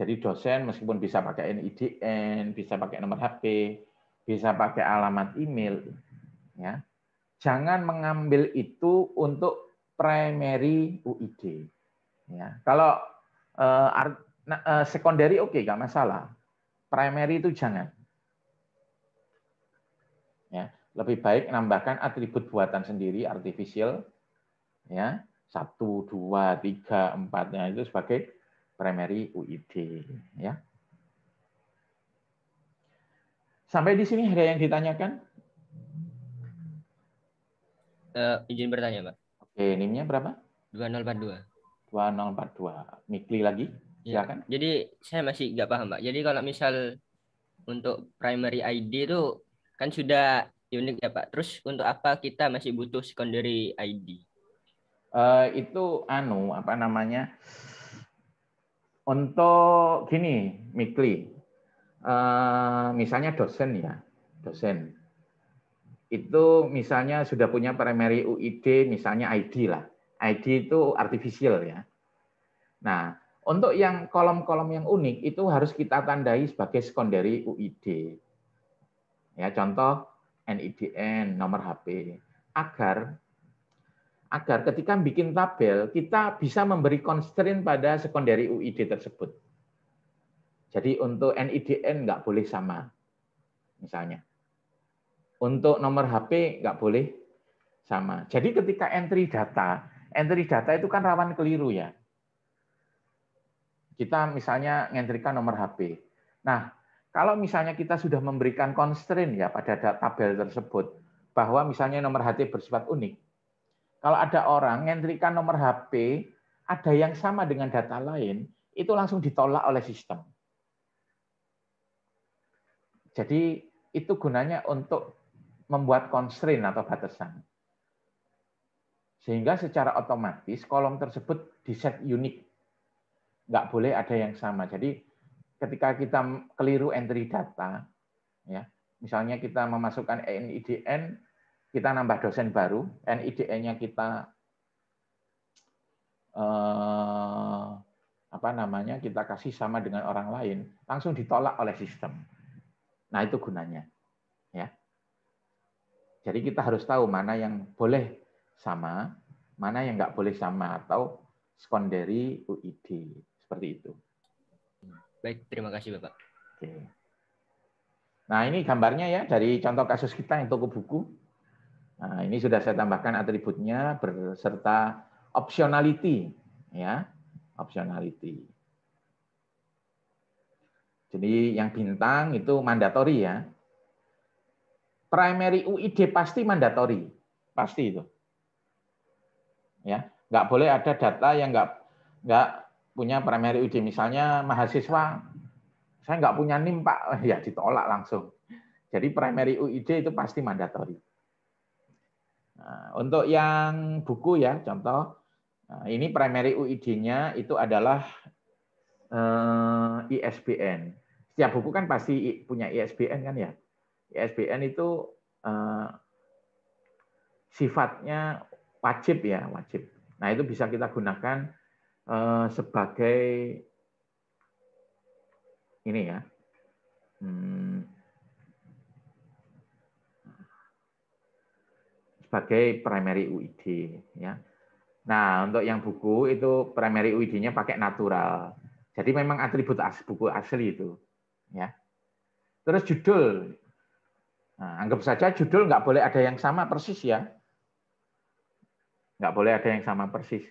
A: Jadi dosen meskipun bisa pakai NIDN, bisa pakai nomor HP, bisa pakai alamat email, ya, jangan mengambil itu untuk primary UID. Ya, kalau secondary oke, nggak masalah. Primary itu jangan. Ya, lebih baik nambahkan atribut buatan sendiri, artificial, ya, 1, 2, 3, 4-nya itu sebagai primary UID. Ya. Sampai di sini ada yang ditanyakan?
G: Izin bertanya, Pak.
A: Oke, NIM-nya berapa?
G: 2042.
A: 2042. Mikli lagi, silakan.
G: Ya, jadi saya masih nggak paham, Pak. Jadi kalau misal untuk primary ID itu kan sudah unik ya, Pak. Terus untuk apa kita masih butuh secondary ID?
A: Itu apa namanya? Untuk gini, Mikli. Misalnya dosen ya, dosen. Itu misalnya sudah punya primary UID, misalnya ID lah. ID itu artificial ya. Nah, untuk yang kolom-kolom yang unik itu harus kita tandai sebagai secondary UID. Ya, contoh NIDN, nomor HP. Agar ketika bikin tabel, kita bisa memberi constraint pada secondary UID tersebut. Jadi untuk NIDN nggak boleh sama, misalnya. Untuk nomor HP nggak boleh sama. Jadi ketika entry data itu kan rawan keliru ya. Kita misalnya ngentrikan nomor HP. Nah, kalau misalnya kita sudah memberikan constraint ya pada tabel tersebut, bahwa misalnya nomor HP bersifat unik, kalau ada orang ngentrikan nomor HP, ada yang sama dengan data lain, itu langsung ditolak oleh sistem. Jadi itu gunanya untuk membuat constraint atau batasan. Sehingga secara otomatis kolom tersebut di-set unik. Nggak boleh ada yang sama. Jadi ketika kita keliru entry data, ya, misalnya kita memasukkan NIDN, kita nambah dosen baru, NIDN-nya kita kita kasih sama dengan orang lain, langsung ditolak oleh sistem. Nah, itu gunanya. Ya. Jadi kita harus tahu mana yang boleh sama, mana yang nggak boleh sama, atau secondary UID. Seperti itu.
G: Baik, terima kasih Bapak.
A: Oke. Nah, ini gambarnya ya dari contoh kasus kita yang toko buku. Nah, ini sudah saya tambahkan atributnya beserta optionality, ya, optionality. Jadi yang bintang itu mandatory ya. Primary UID pasti mandatory, pasti itu. Ya, nggak boleh ada data yang nggak punya primary UID. Misalnya mahasiswa, saya nggak punya NIM Pak, ya ditolak langsung. Jadi primary UID itu pasti mandatory. Nah, untuk yang buku ya, contoh, nah, ini primary UID-nya itu adalah ISBN. Setiap buku kan pasti punya ISBN kan ya. ISBN itu sifatnya wajib ya, wajib. Nah, itu bisa kita gunakan sebagai ini ya. Sebagai primary UID ya. Nah, untuk yang buku itu primary UID-nya pakai natural. Jadi memang atribut buku asli itu ya. Terus judul. Nah, anggap saja judul nggak boleh ada yang sama persis ya. Nggak boleh ada yang sama persis.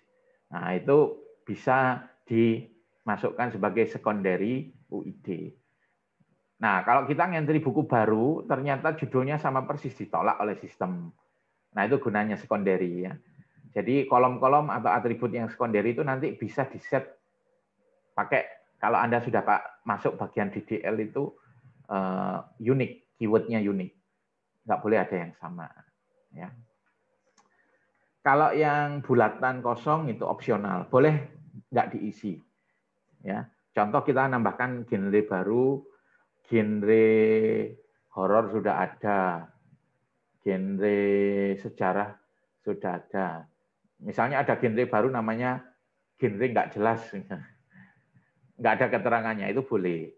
A: Nah, itu bisa dimasukkan sebagai secondary UID. Nah, kalau kita ngentri buku baru, ternyata judulnya sama persis, ditolak oleh sistem. Nah, itu gunanya secondary ya. Jadi kolom-kolom atau atribut yang secondary itu nanti bisa di-set pakai, kalau Anda sudah masuk bagian DDL itu unik, keyword-nya unik. Nggak boleh ada yang sama. Ya. Kalau yang bulatan kosong itu opsional, boleh nggak diisi. Ya. Contoh kita nambahkan genre baru, genre horor sudah ada, genre sejarah sudah ada. Misalnya ada genre baru namanya genre nggak jelas, nggak ada keterangannya, itu boleh.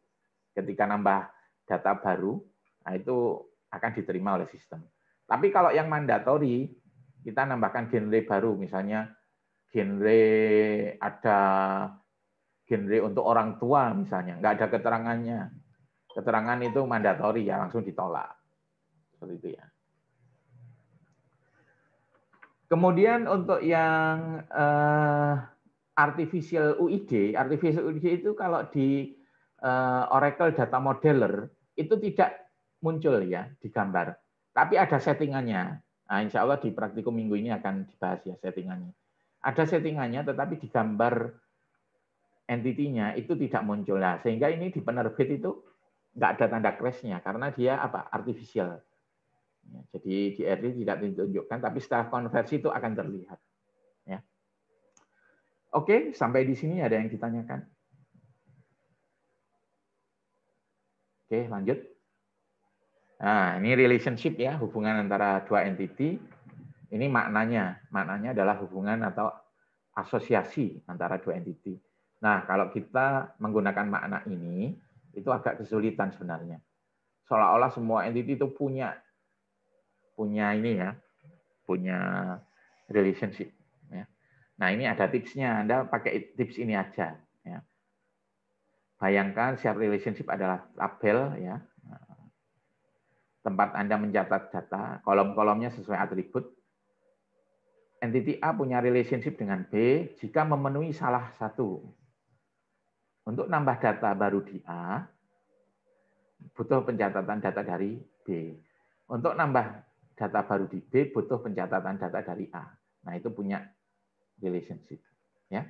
A: Ketika nambah data baru, nah itu akan diterima oleh sistem. Tapi kalau yang mandatori, kita nambahkan genre baru, misalnya genre ada genre untuk orang tua misalnya, nggak ada keterangannya. Keterangan itu mandatori ya, langsung ditolak. Seperti itu ya. Kemudian untuk yang artificial UID itu kalau di Oracle Data Modeler itu tidak muncul ya di gambar, tapi ada settingannya. Nah, insya Allah di praktikum minggu ini akan dibahas ya settingannya. Ada settingannya, tetapi di gambar entity-nya itu tidak muncul. Nah, sehingga ini di penerbit itu nggak ada tanda crash-nya karena dia artificial. Ya, jadi di RD tidak ditunjukkan, tapi setelah konversi itu akan terlihat. Ya. Oke, sampai di sini ada yang ditanyakan? Oke, lanjut. Nah, ini relationship ya, hubungan antara dua entity. Ini maknanya adalah hubungan atau asosiasi antara dua entity. Nah, kalau kita menggunakan makna ini, itu agak kesulitan sebenarnya. seolah-olah semua entity itu punya ini ya, punya relationship. Ya. Nah ini ada tipsnya, Anda pakai tips ini aja. Ya. Bayangkan setiap relationship adalah tabel, ya, tempat Anda mencatat data, kolom-kolomnya sesuai atribut. Entity A punya relationship dengan B jika memenuhi salah satu. Untuk nambah data baru di A, butuh pencatatan data dari B. Untuk nambah data baru di B, butuh pencatatan data dari A. Nah, itu punya relationship. Ya.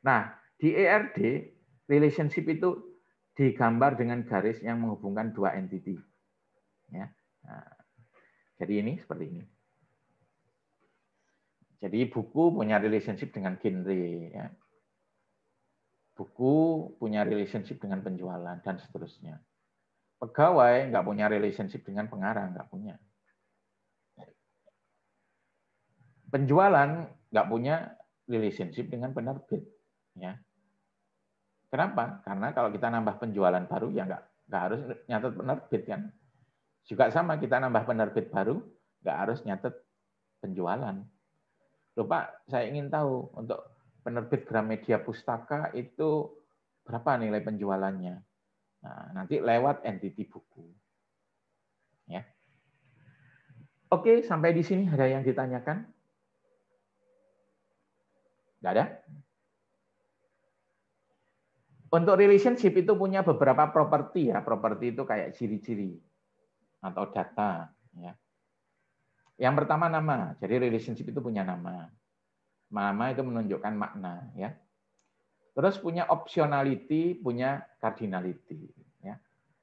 A: Nah, di ERD, relationship itu digambar dengan garis yang menghubungkan dua entity. Ya. Nah, jadi ini seperti ini. Jadi buku punya relationship dengan genre. Ya. Buku punya relationship dengan penjualan, dan seterusnya. Pegawai nggak punya relationship dengan pengarang, nggak punya. Penjualan nggak punya relationship dengan penerbit. Ya. Kenapa? Karena kalau kita nambah penjualan baru, ya nggak harus nyatet penerbit kan. Juga sama, kita nambah penerbit baru, nggak harus nyatet penjualan. Loh Pak, saya ingin tahu untuk penerbit Gramedia Pustaka itu berapa nilai penjualannya? Nah, nanti lewat entity buku. Ya. Oke, sampai di sini ada yang ditanyakan? Nggak ada? Untuk relationship itu punya beberapa properti ya. Properti itu kayak ciri-ciri atau data. Ya. Yang pertama nama. Jadi relationship itu punya nama. Nama itu menunjukkan makna. Ya. Terus punya optionality, punya cardinality. Ya.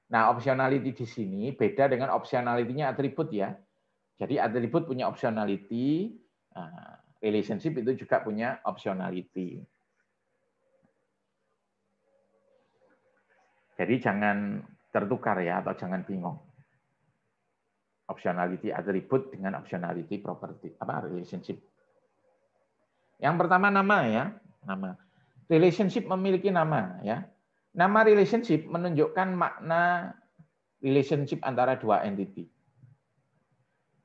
A: Nah, optionality di sini beda dengan optionality-nya atribut ya. Jadi atribut punya optionality, relationship itu juga punya optionality. Jadi jangan tertukar ya, atau jangan bingung. Optionality atribut dengan optionality property, relationship. Yang pertama nama ya, nama. Relationship memiliki nama ya. Nama relationship menunjukkan makna relationship antara dua entity.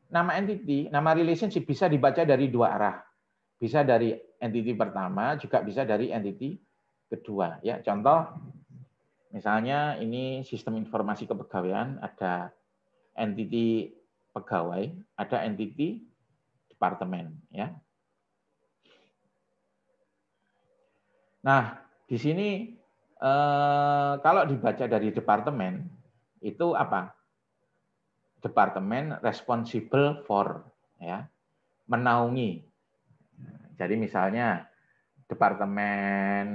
A: Nama entity, nama relationship bisa dibaca dari dua arah. Bisa dari entity pertama, juga bisa dari entity kedua. Ya, contoh, misalnya ini sistem informasi kepegawaian, ada entity pegawai, ada entity departemen. Ya. Nah, di sini kalau dibaca dari departemen itu apa? Departemen responsible for, ya, menaungi. Jadi misalnya departemen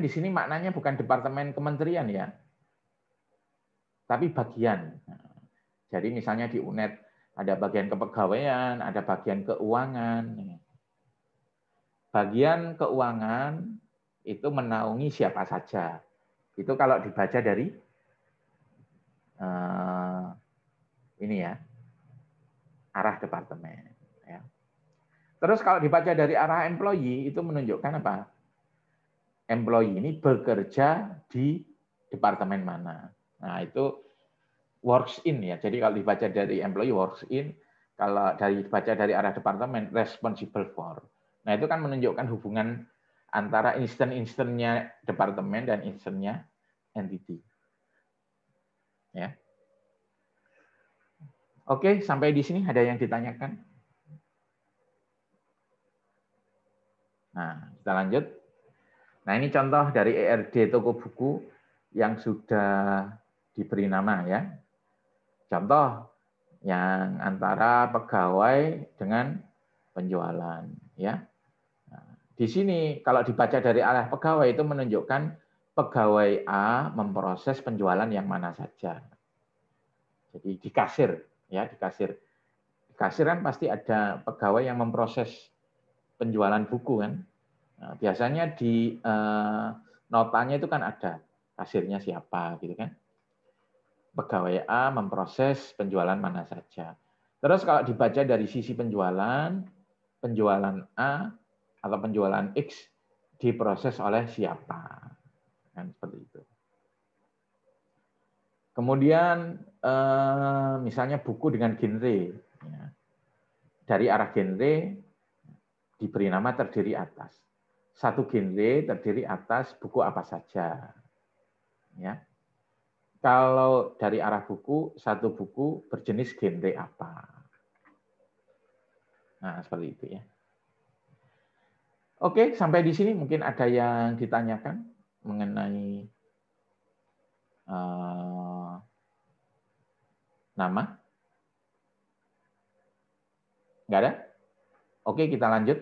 A: di sini maknanya bukan departemen kementerian ya, tapi bagian. Jadi misalnya di UNED ada bagian kepegawaian, ada bagian keuangan. Bagian keuangan itu menaungi siapa saja. Itu kalau dibaca dari ini ya, arah departemen. Ya. Terus kalau dibaca dari arah employee itu menunjukkan apa? Employee ini bekerja di departemen mana. Nah itu works in ya. Jadi kalau dibaca dari employee works in, kalau dibaca dari arah departemen responsible for. Nah itu kan menunjukkan hubungan antara instan-instannya departemen dan instannya entity. Ya. Oke, sampai di sini ada yang ditanyakan? Nah, kita lanjut. Nah, ini contoh dari ERD toko buku yang sudah diberi nama ya. Contoh yang antara pegawai dengan penjualan ya. Nah, di sini kalau dibaca dari arah pegawai itu menunjukkan pegawai A memproses penjualan yang mana saja. Jadi di kasir ya, di kasir. Di kasir kan pasti ada pegawai yang memproses penjualan buku kan. Nah, biasanya di notanya itu kan ada kasirnya siapa gitu kan. Pegawai A memproses penjualan mana saja. Terus kalau dibaca dari sisi penjualan A atau penjualan X diproses oleh siapa. Kan seperti itu. Kemudian misalnya buku dengan genre. Ya. Dari arah genre diberi nama terdiri atas. Satu genre terdiri atas buku apa saja. Ya. Kalau dari arah buku, satu buku berjenis genre apa. Nah, seperti itu ya. Oke, sampai di sini mungkin ada yang ditanyakan mengenai nama. Nggak ada? Oke, kita lanjut.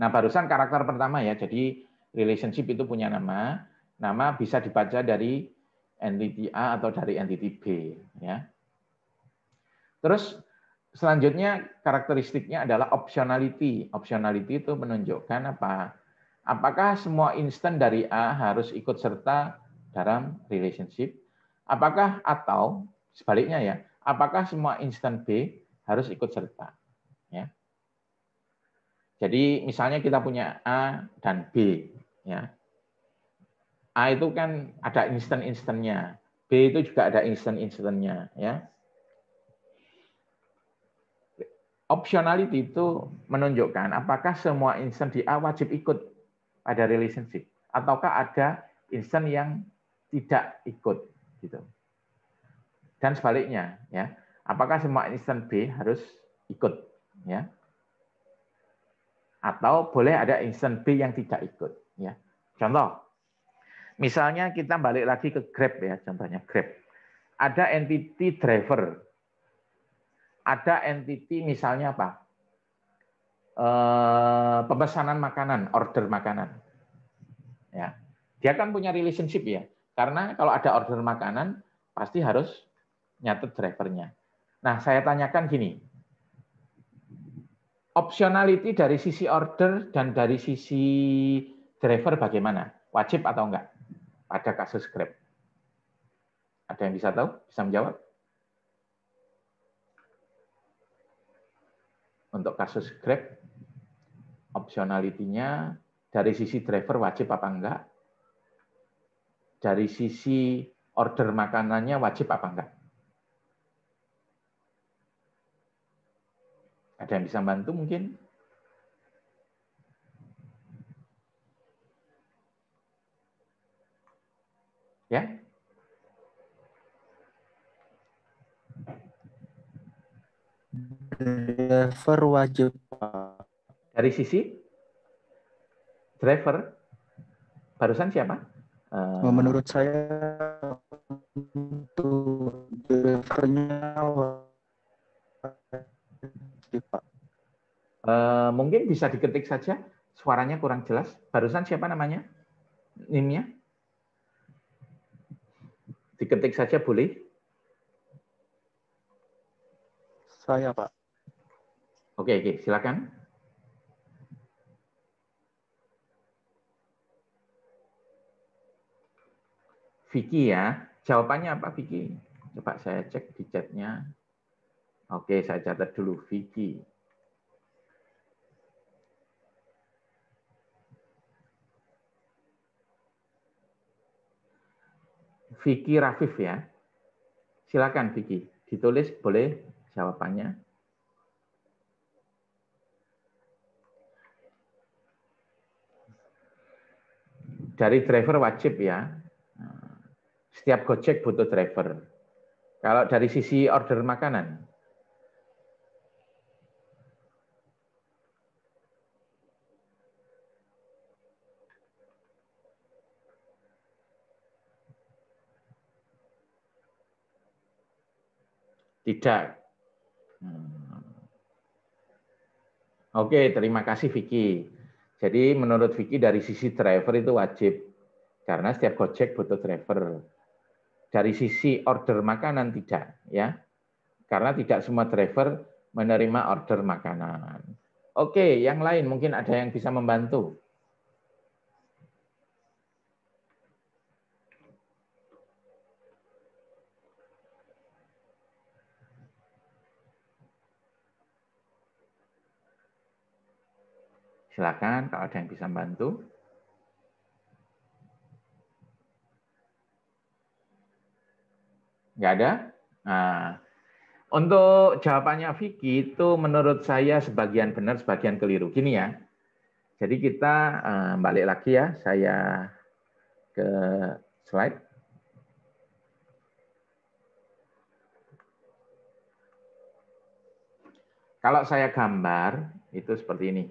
A: Nah, barusan karakter pertama ya. Jadi relationship itu punya nama. Nama bisa dibaca dari entity A atau dari entity B. Ya. Terus selanjutnya karakteristiknya adalah optionality. Optionality itu menunjukkan apa? Apakah semua instan dari A harus ikut serta dalam relationship? Apakah atau sebaliknya ya? Apakah semua instan B harus ikut serta? Ya. Jadi misalnya kita punya A dan B. Ya. A itu kan ada instan-instannya. B itu juga ada instan-instannya. Ya. Optionality itu menunjukkan apakah semua instan di A wajib ikut pada relationship. Ataukah ada instan yang tidak ikut. Gitu. Dan sebaliknya. Ya. Apakah semua instan B harus ikut. Ya. Atau boleh ada instan B yang tidak ikut. Ya. Contoh, misalnya kita balik lagi ke Grab ya, contohnya Grab. Ada entity driver, ada entity misalnya apa? Pemesanan makanan, order makanan. Ya, dia kan punya relationship ya, karena kalau ada order makanan pasti harus nyatet drivernya. Nah, saya tanyakan gini. Optionality dari sisi order dan dari sisi driver bagaimana? Wajib atau enggak? Pada kasus Grab. Ada yang bisa tahu? Bisa menjawab? Untuk kasus Grab, optionality-nya dari sisi driver wajib apa enggak? Dari sisi order makanannya wajib apa enggak? Ada yang bisa bantu mungkin? Ya?
J: Driver wajib, Pak.
A: Dari sisi driver, barusan siapa?
J: Menurut saya untuk drivernya wajib, Pak.
A: Mungkin bisa diketik saja, suaranya kurang jelas. Barusan siapa namanya? NIM-nya? Diketik saja boleh.
J: Saya, Pak.
A: Oke, silakan. Vicky ya. Jawabannya apa Vicky? Coba saya cek di chatnya. Oke, saya catat dulu Vicky. Vicky Rafif ya. Silakan Vicky, ditulis boleh jawabannya. Dari driver wajib ya. Setiap Gojek butuh driver. Kalau dari sisi order makanan, tidak. Oke, terima kasih Vicky. Jadi menurut Vicky dari sisi driver itu wajib. Karena setiap Gojek butuh driver. Dari sisi order makanan tidak, ya. Karena tidak semua driver menerima order makanan. Oke, yang lain mungkin ada yang bisa membantu. Silakan kalau ada yang bisa bantu. Nggak ada? Nah, untuk jawabannya Vicky itu menurut saya sebagian benar, sebagian keliru. Gini ya, jadi kita balik lagi ya, saya ke slide. Kalau saya gambar, itu seperti ini.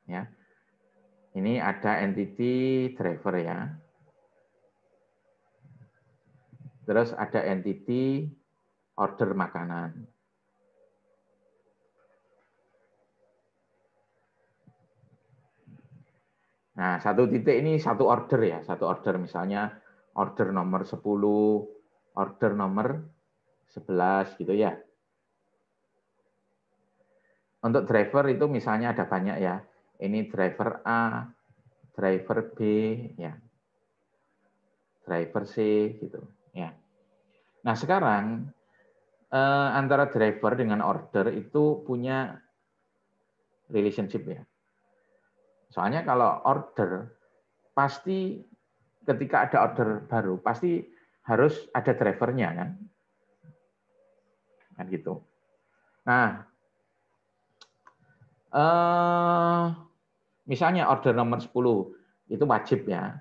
A: Ya, ini ada entity driver ya. Terus ada entity order makanan. Nah, satu titik ini satu order ya, satu order misalnya order nomor 10, order nomor 11 gitu ya. Untuk driver itu misalnya ada banyak ya. Ini driver A, driver B ya. Driver C gitu ya. Nah, sekarang antara driver dengan order itu punya relationship ya. Soalnya kalau order pasti ketika ada order baru pasti harus ada drivernya kan. Kan gitu. Nah, misalnya order nomor 10 itu wajib ya.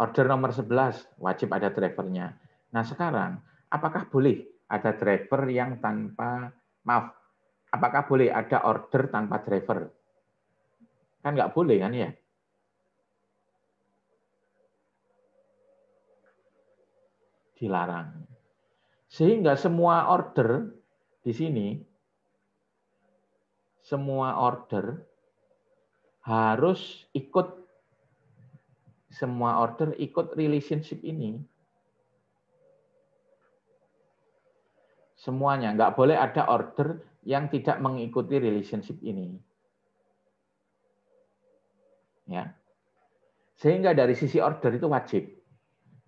A: Order nomor 11 wajib ada drivernya. Nah, sekarang apakah boleh ada driver yang tanpa, maaf, apakah boleh ada order tanpa driver? Kan nggak boleh kan ya? Dilarang. Sehingga semua order di sini, semua order harus ikut, semua order ikut relationship ini. Semuanya, nggak boleh ada order yang tidak mengikuti relationship ini. Ya. Sehingga dari sisi order itu wajib.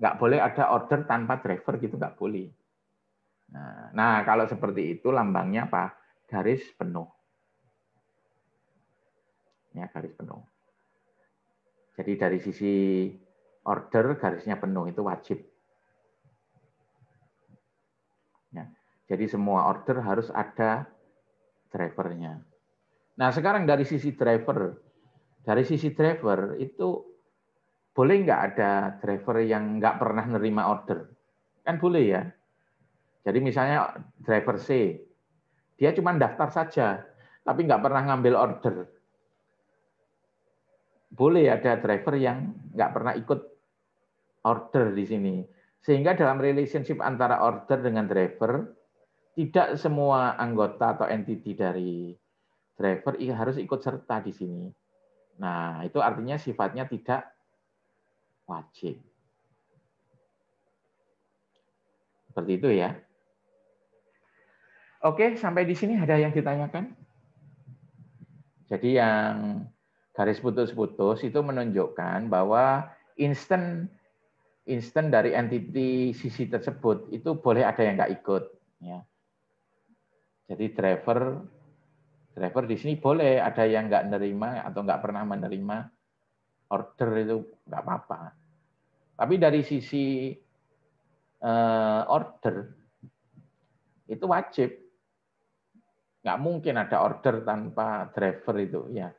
A: Nggak boleh ada order tanpa driver gitu, nggak boleh. Nah, kalau seperti itu lambangnya apa? Garis penuh. Ya, garis penuh. Jadi dari sisi order garisnya penuh itu wajib. Ya. Jadi semua order harus ada drivernya. Nah, sekarang dari sisi driver itu boleh nggak ada driver yang nggak pernah nerima order? Kan boleh ya. Jadi misalnya driver C, dia cuma daftar saja, tapi nggak pernah ngambil order. Boleh ada driver yang nggak pernah ikut order di sini. Sehingga dalam relationship antara order dengan driver, tidak semua anggota atau entity dari driver harus ikut serta di sini. Nah, itu artinya sifatnya tidak wajib. Seperti itu ya. Oke, sampai di sini ada yang ditanyakan? Jadi yang garis putus-putus itu menunjukkan bahwa instant dari entity sisi tersebut itu boleh ada yang nggak ikut. Ya. Jadi driver di sini boleh ada yang nggak menerima atau nggak pernah menerima order, itu nggak apa-apa. Tapi dari sisi order itu wajib. Nggak mungkin ada order tanpa driver itu ya.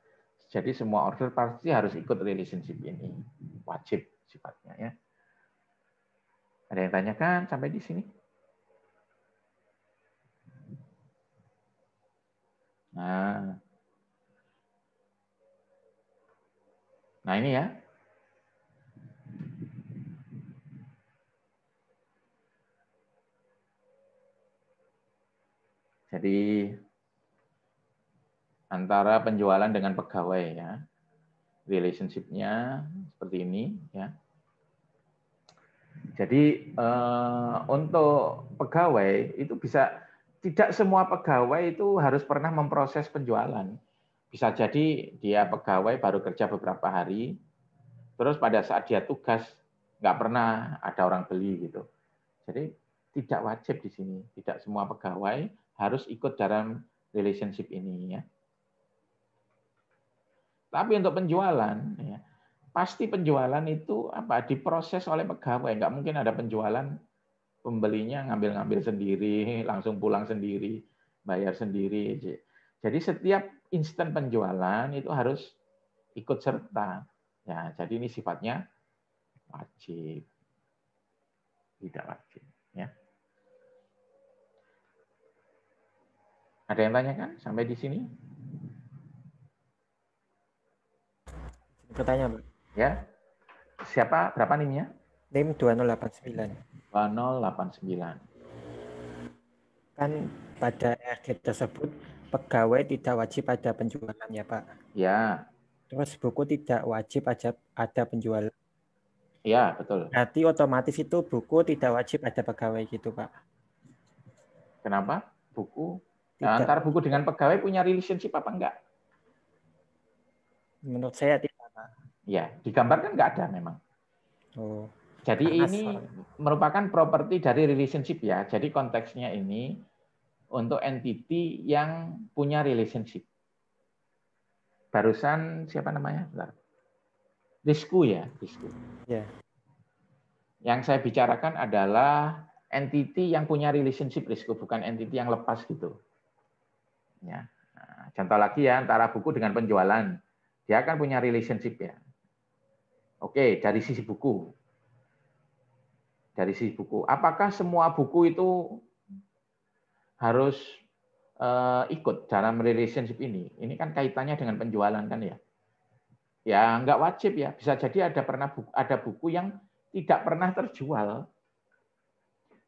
A: Jadi semua order pasti harus ikut relationship ini. Wajib sifatnya ya. Ada yang tanyakan sampai di sini? Nah ini ya. Jadi antara penjualan dengan pegawai ya, relationship-nya seperti ini ya. Jadi untuk pegawai itu bisa, tidak semua pegawai itu harus pernah memproses penjualan. Bisa jadi dia pegawai baru kerja beberapa hari, terus pada saat dia tugas nggak pernah ada orang beli gitu. Jadi tidak wajib di sini, tidak semua pegawai harus ikut dalam relationship ini ya. Tapi untuk penjualan, ya, pasti penjualan itu diproses oleh pegawai. Nggak mungkin ada penjualan pembelinya ngambil-ngambil sendiri, langsung pulang sendiri, bayar sendiri. Jadi setiap instan penjualan itu harus ikut serta. Ya, jadi ini sifatnya wajib, tidak wajib. Ya. Ada yang tanyakan sampai di sini?
I: Pertanyaan, Pak.
A: Ya. Siapa? Berapa NIM-nya?
I: NIM 2089.
A: 2089.
I: Kan pada RG tersebut pegawai tidak wajib ada penjualan ya, Pak.
A: Ya.
I: Terus buku tidak wajib ada penjualan.
A: Ya, betul.
I: Berarti otomatis itu buku tidak wajib ada pegawai gitu, Pak.
A: Kenapa? Buku antara buku dengan pegawai punya relationship apa enggak?
I: Menurut saya tidak, Pak.
A: Ya, digambarkan enggak ada memang.
I: Oh.
A: Jadi ini merupakan properti dari relationship ya. Jadi konteksnya ini untuk entity yang punya relationship. Barusan siapa namanya? Bentar. Risku ya, Risku.
I: Ya.
A: Yang saya bicarakan adalah entity yang punya relationship, Risku, bukan entity yang lepas gitu. Ya. Nah, contoh lagi ya, antara buku dengan penjualan. Dia akan punya relationship ya. Oke, dari sisi buku. Dari sisi buku. Apakah semua buku itu harus ikut dalam relationship ini? Ini kan kaitannya dengan penjualan kan ya? Ya nggak wajib ya. Bisa jadi ada buku yang tidak pernah terjual,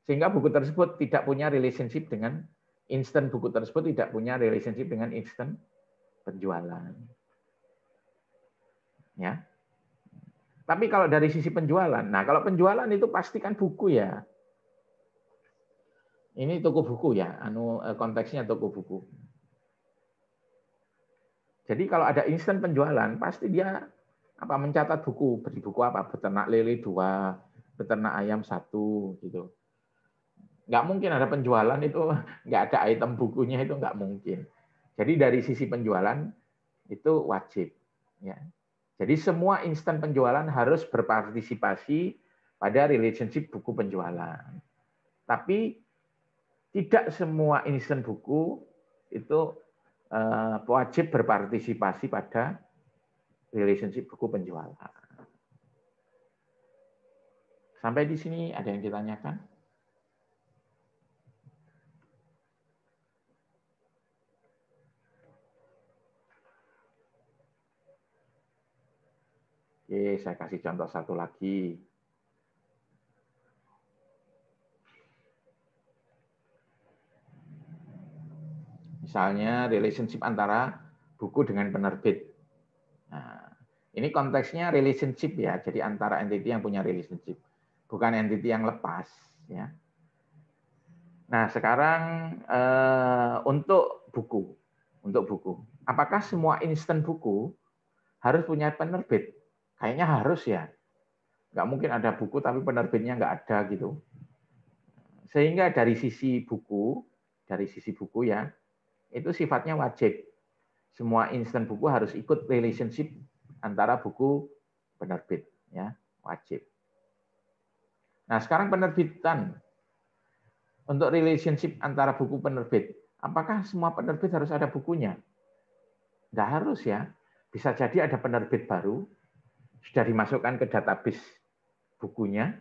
A: sehingga buku tersebut tidak punya relationship dengan instant, buku tersebut tidak punya relationship dengan instant penjualan. Ya. Tapi kalau dari sisi penjualan, nah kalau penjualan itu pasti kan buku ya. Ini toko buku ya, konteksnya toko buku. Jadi kalau ada instan penjualan, pasti dia mencatat buku, beli buku apa, beternak lele 2, beternak ayam 1 gitu. Nggak mungkin ada penjualan itu nggak ada item bukunya, itu nggak mungkin. Jadi dari sisi penjualan itu wajib. Ya. Jadi semua instan penjualan harus berpartisipasi pada relationship buku penjualan. Tapi tidak semua instan buku itu wajib berpartisipasi pada relationship buku penjualan. Sampai di sini ada yang ditanyakan? Oke, saya kasih contoh satu lagi. Misalnya relationship antara buku dengan penerbit. Nah, ini konteksnya relationship ya, jadi antara entity yang punya relationship, bukan entity yang lepas. Ya. Nah, sekarang untuk buku, apakah semua instan buku harus punya penerbit? Kayaknya harus ya. Nggak mungkin ada buku tapi penerbitnya nggak ada gitu. Sehingga dari sisi buku ya, itu sifatnya wajib. Semua instan buku harus ikut relationship antara buku penerbit, ya, wajib. Nah, sekarang penerbitan untuk relationship antara buku penerbit. Apakah semua penerbit harus ada bukunya? Nggak harus ya. Bisa jadi ada penerbit baru, sudah dimasukkan ke database bukunya,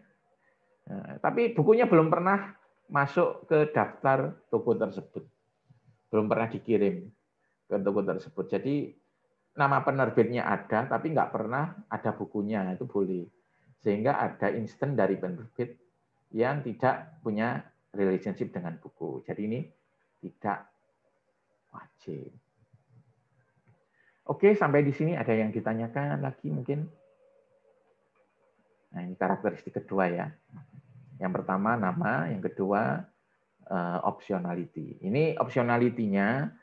A: tapi bukunya belum pernah masuk ke daftar toko tersebut. Belum pernah dikirim ke toko tersebut. Jadi nama penerbitnya ada, tapi nggak pernah ada bukunya, itu boleh. Sehingga ada instan dari penerbit yang tidak punya relationship dengan buku. Jadi ini tidak wajib. Oke, sampai di sini ada yang ditanyakan lagi mungkin? Nah, ini karakteristik kedua ya. Yang pertama nama, yang kedua optionality. Ini optionality-nya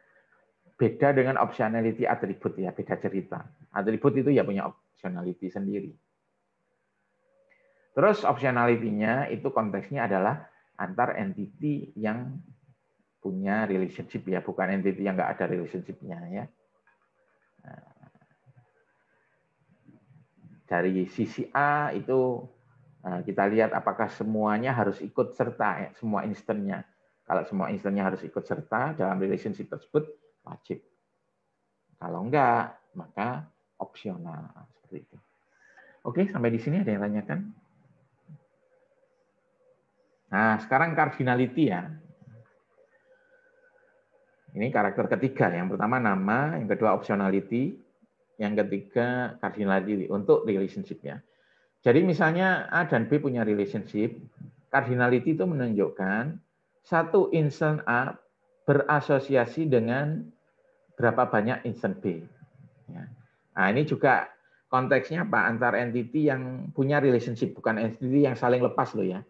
A: beda dengan optionality atribut ya, beda cerita. Atribut itu ya punya optionality sendiri. Terus optionality-nya itu konteksnya adalah antar entity yang punya relationship ya, bukan entity yang nggak ada relationship-nya ya. Nah, dari sisi A itu kita lihat apakah semuanya harus ikut serta, ya, semua instannya. Kalau semua instannya harus ikut serta dalam relationship tersebut, wajib. Kalau enggak, maka opsional. Seperti itu. Oke, sampai di sini ada yang tanyakan? Nah, sekarang cardinality ya. Ini karakter ketiga. Yang pertama nama, yang kedua optionality, yang ketiga cardinality untuk relationship ya. Jadi misalnya A dan B punya relationship, cardinality itu menunjukkan satu instant A berasosiasi dengan berapa banyak instant B. Ya. Nah, ini juga konteksnya apa? Antar entity yang punya relationship, bukan entity yang saling lepas loh ya.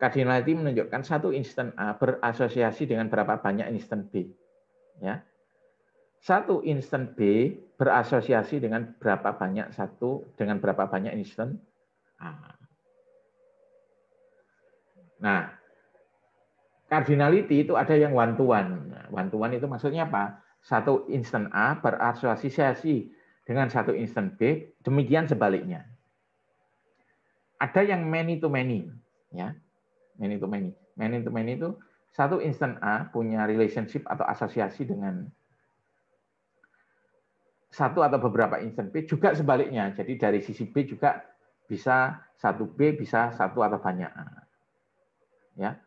A: Cardinality menunjukkan satu instant A berasosiasi dengan berapa banyak instant B. Ya. Satu instant B berasosiasi dengan berapa banyak instant A. Nah, cardinality itu ada yang one to one. One to one itu maksudnya apa? Satu instant A berasosiasi dengan satu instant B, demikian sebaliknya. Ada yang many to many, ya. Many to many. Many to many itu satu instant A punya relationship atau asosiasi dengan satu atau beberapa instant B, juga sebaliknya. Jadi dari sisi B juga bisa satu B, bisa satu atau banyak A. Ya.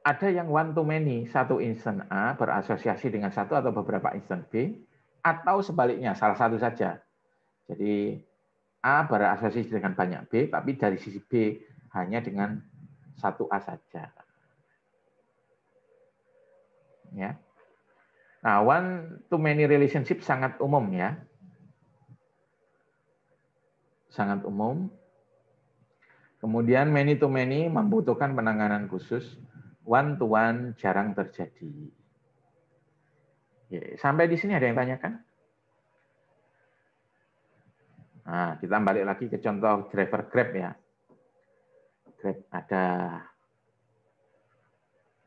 A: Ada yang one to many, satu instant A berasosiasi dengan satu atau beberapa instant B, atau sebaliknya, salah satu saja. Jadi A berasosiasi dengan banyak B, tapi dari sisi B hanya dengan satu A saja. Ya. Nah, one to many relationship sangat umum ya. Sangat umum. Kemudian many to many membutuhkan penanganan khusus. One to one jarang terjadi. Sampai di sini ada yang tanyakan? Nah, kita balik lagi ke contoh driver Grab ya. Grab ada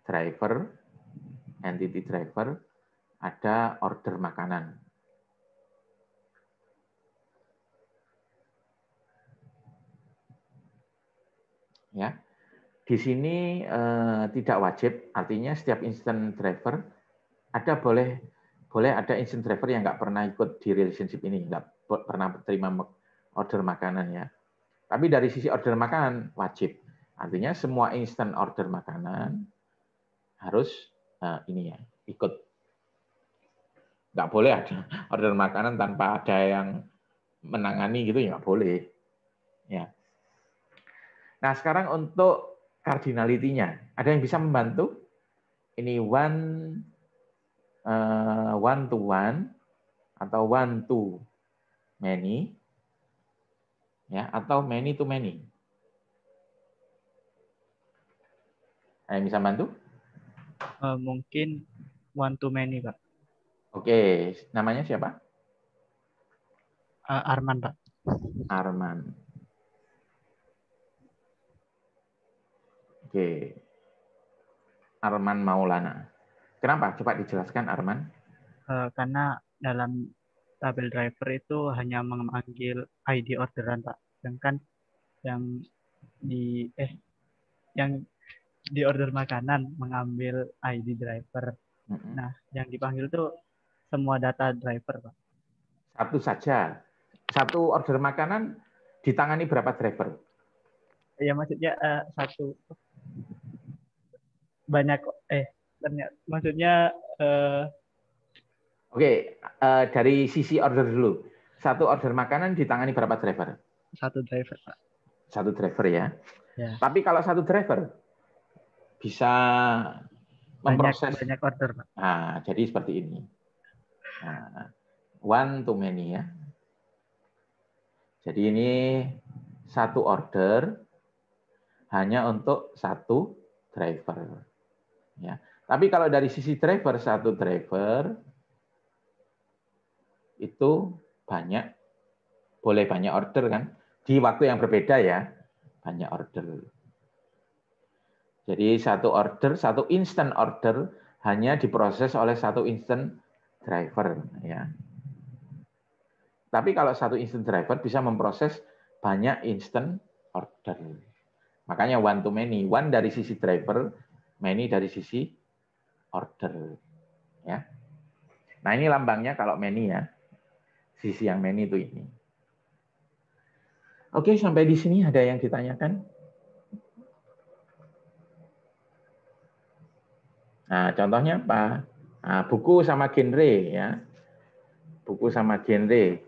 A: driver, entity driver, ada order makanan. Ya, di sini tidak wajib, artinya setiap instant driver boleh ada instant driver yang nggak pernah ikut di relationship ini, nggak pernah terima order makanan ya. Tapi dari sisi order makanan wajib, artinya semua instant order makanan harus ikut. Nggak boleh ada order makanan tanpa ada yang menangani gitu ya, nggak boleh. Ya. Nah sekarang untuk cardinality-nya, ada yang bisa membantu? Ini one to one atau one to many, ya, atau many to many. Ada yang bisa bantu?
F: Mungkin one to many, Pak.
A: Oke, namanya siapa?
F: Arman, Pak.
A: Arman. Oke. Arman Maulana. Kenapa? Coba dijelaskan, Arman.
F: Karena dalam tabel driver itu hanya memanggil ID orderan, Pak. Sedangkan yang di order makanan mengambil ID driver. Nah, yang dipanggil itu semua data driver, Pak.
A: Satu saja. Satu order makanan ditangani berapa driver?
F: Ya maksudnya satu banyak ternyata maksudnya
A: Oke, dari sisi order dulu. Satu order makanan ditangani berapa driver?
F: Satu driver, Pak.
A: Satu driver ya.
F: Ya.
A: Tapi kalau satu driver bisa memproses
F: banyak order, Pak.
A: Nah, jadi seperti ini. Nah, one to many ya. Jadi ini satu order hanya untuk satu driver. Ya. Tapi kalau dari sisi driver, satu driver itu boleh banyak order kan? Di waktu yang berbeda ya, banyak order. Jadi satu instant order hanya diproses oleh satu instant driver ya. Tapi kalau satu instant driver bisa memproses banyak instant order. Makanya one to many. One dari sisi driver, many dari sisi order. Ya. Nah ini lambangnya kalau many ya. Sisi yang many itu ini. Oke, sampai di sini ada yang ditanyakan? Nah, contohnya apa? Nah, buku sama genre ya. Buku sama genre.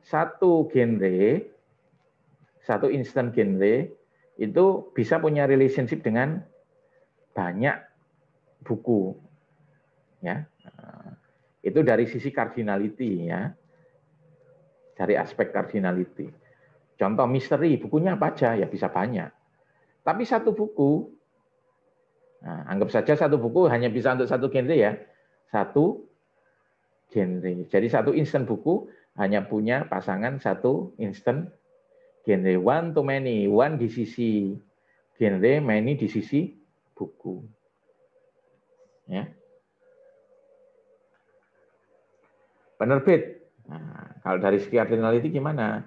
A: Satu genre, satu instant genre itu bisa punya relationship dengan banyak buku. Ya. Itu dari sisi cardinality ya. Dari aspek cardinality. Contoh misteri, bukunya apa aja? Ya bisa banyak. Tapi satu buku, nah, anggap saja satu buku hanya bisa untuk satu genre ya. Satu genre. Jadi satu instant buku hanya punya pasangan satu instant genre. One to many. One di sisi genre, many di sisi buku. Ya. Penerbit. Nah, kalau dari segi cardinality gimana?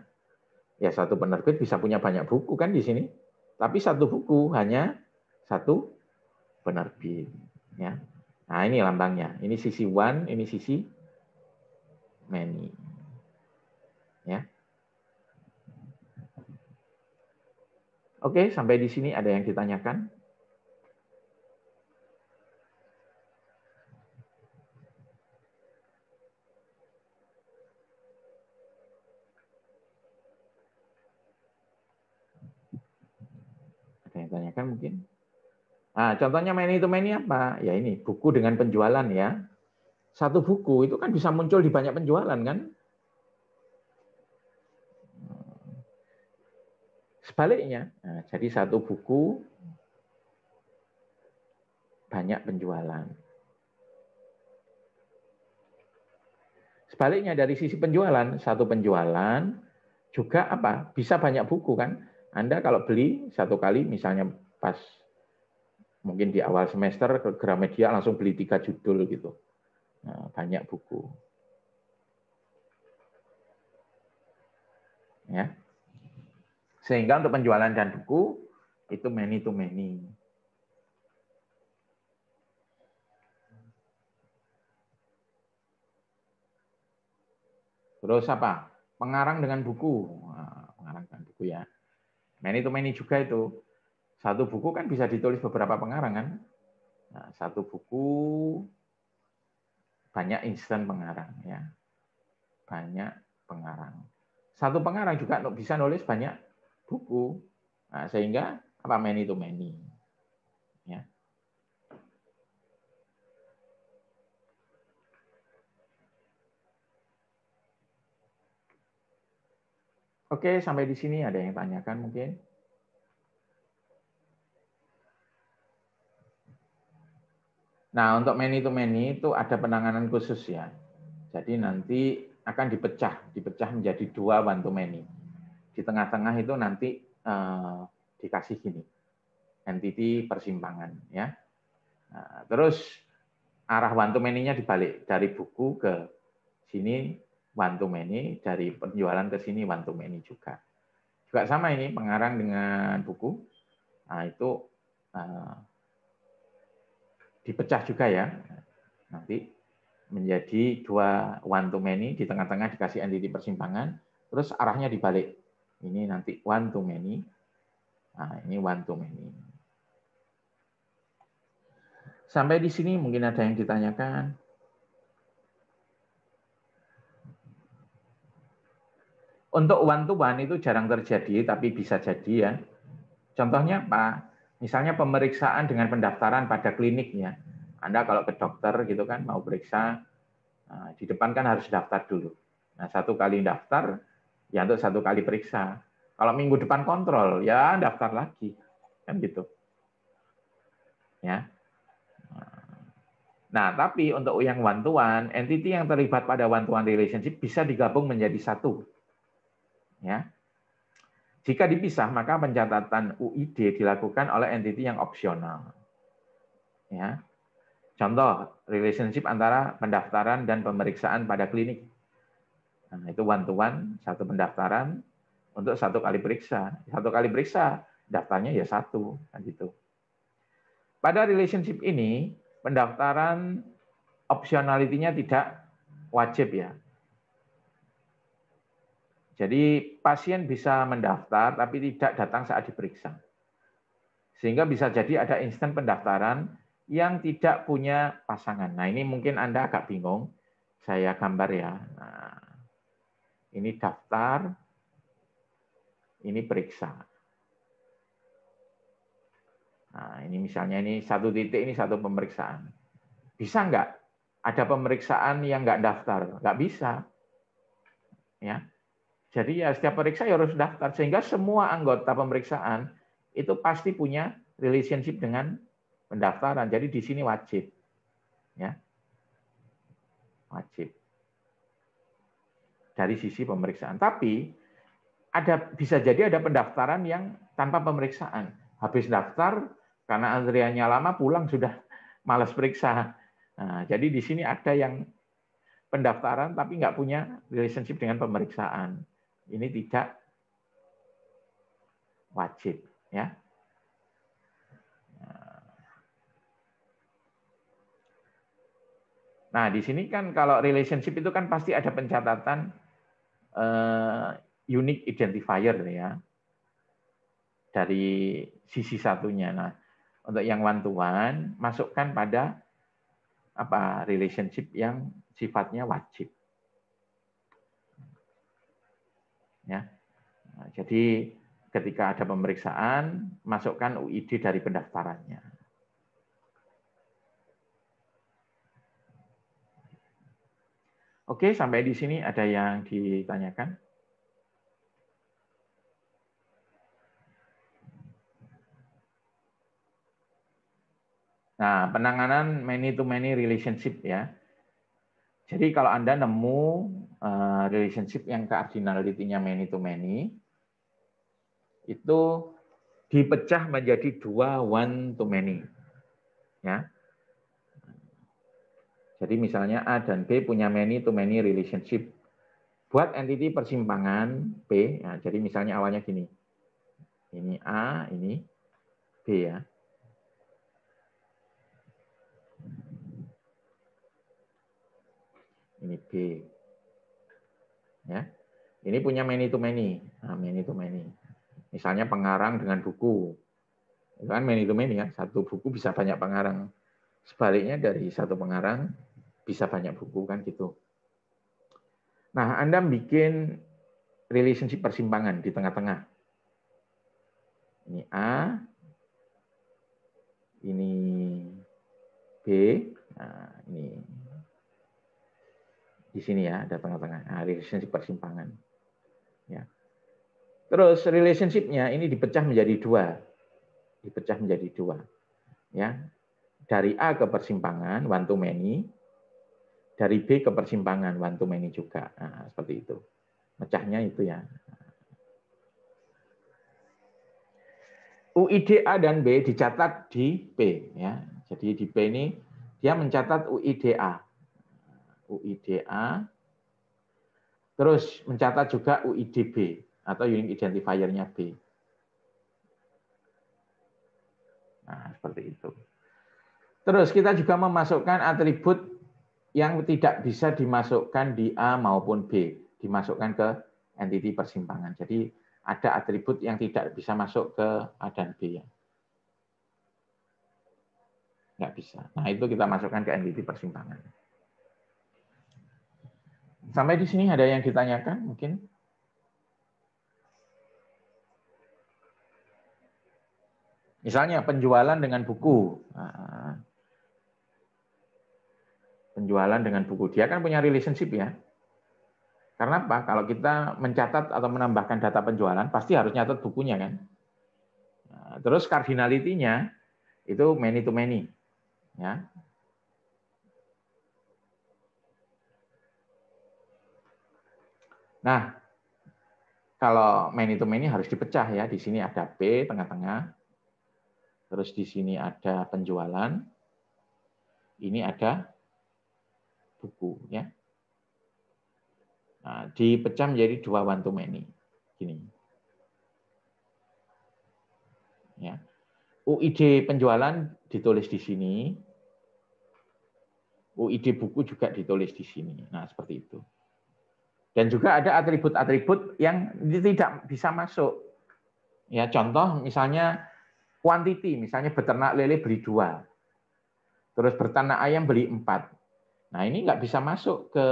A: Ya satu penerbit bisa punya banyak buku kan di sini. Tapi satu buku hanya satu penerbit. Ya. Nah ini lambangnya. Ini sisi one, ini sisi many. Ya. Oke, sampai di sini ada yang ditanyakan? Ada yang tanyakan mungkin? Nah, contohnya many to many apa? Ya ini, buku dengan penjualan ya. Satu buku itu kan bisa muncul di banyak penjualan kan? Sebaliknya, nah, jadi satu buku banyak penjualan. Sebaliknya dari sisi penjualan, satu penjualan juga apa? Bisa banyak buku kan? Anda kalau beli satu kali, misalnya pas mungkin di awal semester ke Gramedia langsung beli 3 judul gitu. Nah, banyak buku. Ya. Sehingga untuk penjualan dan buku itu many to many. Terus apa? Pengarang dengan buku. Nah, pengarang dengan buku ya. Many to many juga itu. Satu buku kan bisa ditulis beberapa pengarang kan. Nah, satu buku banyak instan pengarang ya. Banyak pengarang. Satu pengarang juga bisa nulis banyak buku. Nah, sehingga apa many to many. Ya. Oke, sampai di sini ada yang tanyakan mungkin? Nah, untuk many to many itu ada penanganan khusus ya. Jadi nanti akan dipecah menjadi 2 one to many. Di tengah-tengah itu nanti dikasih gini, entity persimpangan ya. Nah, terus arah one to many-nya dibalik dari buku ke sini one to many, dari penjualan ke sini one to many juga. Juga sama ini pengarang dengan buku. Nah, itu dipecah juga ya. Nanti menjadi 2 one to many, di tengah-tengah dikasih entity persimpangan, terus arahnya dibalik. Ini nanti one to many. Nah, ini one to many. Sampai di sini mungkin ada yang ditanyakan. Untuk one to one itu jarang terjadi, tapi bisa jadi ya. Contohnya apa? Misalnya pemeriksaan dengan pendaftaran pada kliniknya. Anda kalau ke dokter gitu kan mau periksa, nah, di depan kan harus daftar dulu. Nah, 1 kali daftar, ya untuk 1 kali periksa. Kalau minggu depan kontrol, ya daftar lagi. Kan gitu. Ya. Nah, tapi untuk yang one to one, entity yang terlibat pada one to one relationship bisa digabung menjadi 1. Ya. Jika dipisah, maka pencatatan UID dilakukan oleh entity yang opsional. Ya. Contoh, relationship antara pendaftaran dan pemeriksaan pada klinik. Nah, itu one to one, satu pendaftaran untuk satu kali periksa. Satu kali periksa, daftarnya ya satu, kan gitu. Pada relationship ini, pendaftaran optionality-nya tidak wajib ya. Jadi pasien bisa mendaftar tapi tidak datang saat diperiksa. Sehingga bisa jadi ada instan pendaftaran yang tidak punya pasangan. Nah, ini mungkin Anda agak bingung. Saya gambar ya. Nah, ini daftar, ini periksa. Nah, ini misalnya ini satu titik, ini satu pemeriksaan. Bisa nggak ada pemeriksaan yang nggak daftar? Nggak bisa. Ya. Jadi ya setiap periksa ya harus daftar. Sehingga semua anggota pemeriksaan itu pasti punya relationship dengan pendaftaran. Jadi di sini wajib. Ya. Wajib. Dari sisi pemeriksaan. Tapi bisa jadi ada pendaftaran yang tanpa pemeriksaan. Habis daftar, karena antriannya lama, pulang sudah malas periksa. Nah, jadi di sini ada yang pendaftaran tapi nggak punya relationship dengan pemeriksaan. Ini tidak wajib, ya. Nah, di sini kan kalau relationship itu kan pasti ada pencatatan unique identifier ya dari sisi satunya. Nah, untuk yang one to one masukkan pada apa relationship yang sifatnya wajib. Ya. Nah, jadi ketika ada pemeriksaan, masukkan UID dari pendaftarannya. Oke, sampai di sini ada yang ditanyakan? Nah, penanganan many-to-many relationship ya. Jadi kalau Anda nemu relationship yang cardinality-nya many-to-many, itu dipecah menjadi dua one-to-many. Ya. Jadi misalnya A dan B punya many-to-many relationship. Buat entity persimpangan B, ya, jadi misalnya awalnya gini. Ini A, ini B ya. Ini B. Ya. Ini punya many-to-many. Nah, many-to-many. Misalnya pengarang dengan buku. Itu kan many-to-many ya. Satu buku bisa banyak pengarang. Sebaliknya dari satu pengarang bisa banyak buku kan gitu. Nah, Anda bikin relationship persimpangan di tengah-tengah. Ini A, ini B, nah, ini di sini ya, ada tengah-tengah. Nah, relationship persimpangan. Ya. Terus relationship-nya ini dipecah menjadi dua. Dipecah menjadi dua. Ya. Dari A ke persimpangan, one to many. Dari B ke persimpangan, one to many juga. Nah, seperti itu. Mecahnya itu ya. UID A dan B dicatat di B. Ya. Jadi di B ini dia mencatat UID A. UID A. Terus mencatat juga UID B atau unique identifier-nya B. Nah, seperti itu. Terus kita juga memasukkan atribut yang tidak bisa dimasukkan di A maupun B, dimasukkan ke entity persimpangan. Jadi ada atribut yang tidak bisa masuk ke A dan B. Ya. Nggak bisa. Nah, itu kita masukkan ke entity persimpangan. Sampai di sini ada yang ditanyakan mungkin? Misalnya penjualan dengan buku. Nah, penjualan dengan buku. Dia kan punya relationship ya. Karena apa? Kalau kita mencatat atau menambahkan data penjualan, pasti harus nyatat bukunya kan. Nah, terus cardinality-nya itu many to many. Ya. Nah, kalau many to many harus dipecah ya. Di sini ada B tengah-tengah. Terus di sini ada penjualan. Ini ada buku ya. Nah, dipecah menjadi 2 one to many. Gini. Ya. UID penjualan ditulis di sini. UID buku juga ditulis di sini. Nah, seperti itu. Dan juga ada atribut-atribut yang tidak bisa masuk. Ya, contoh misalnya quantity, misalnya beternak lele beli 2. Terus beternak ayam beli 4. Nah, ini nggak bisa masuk ke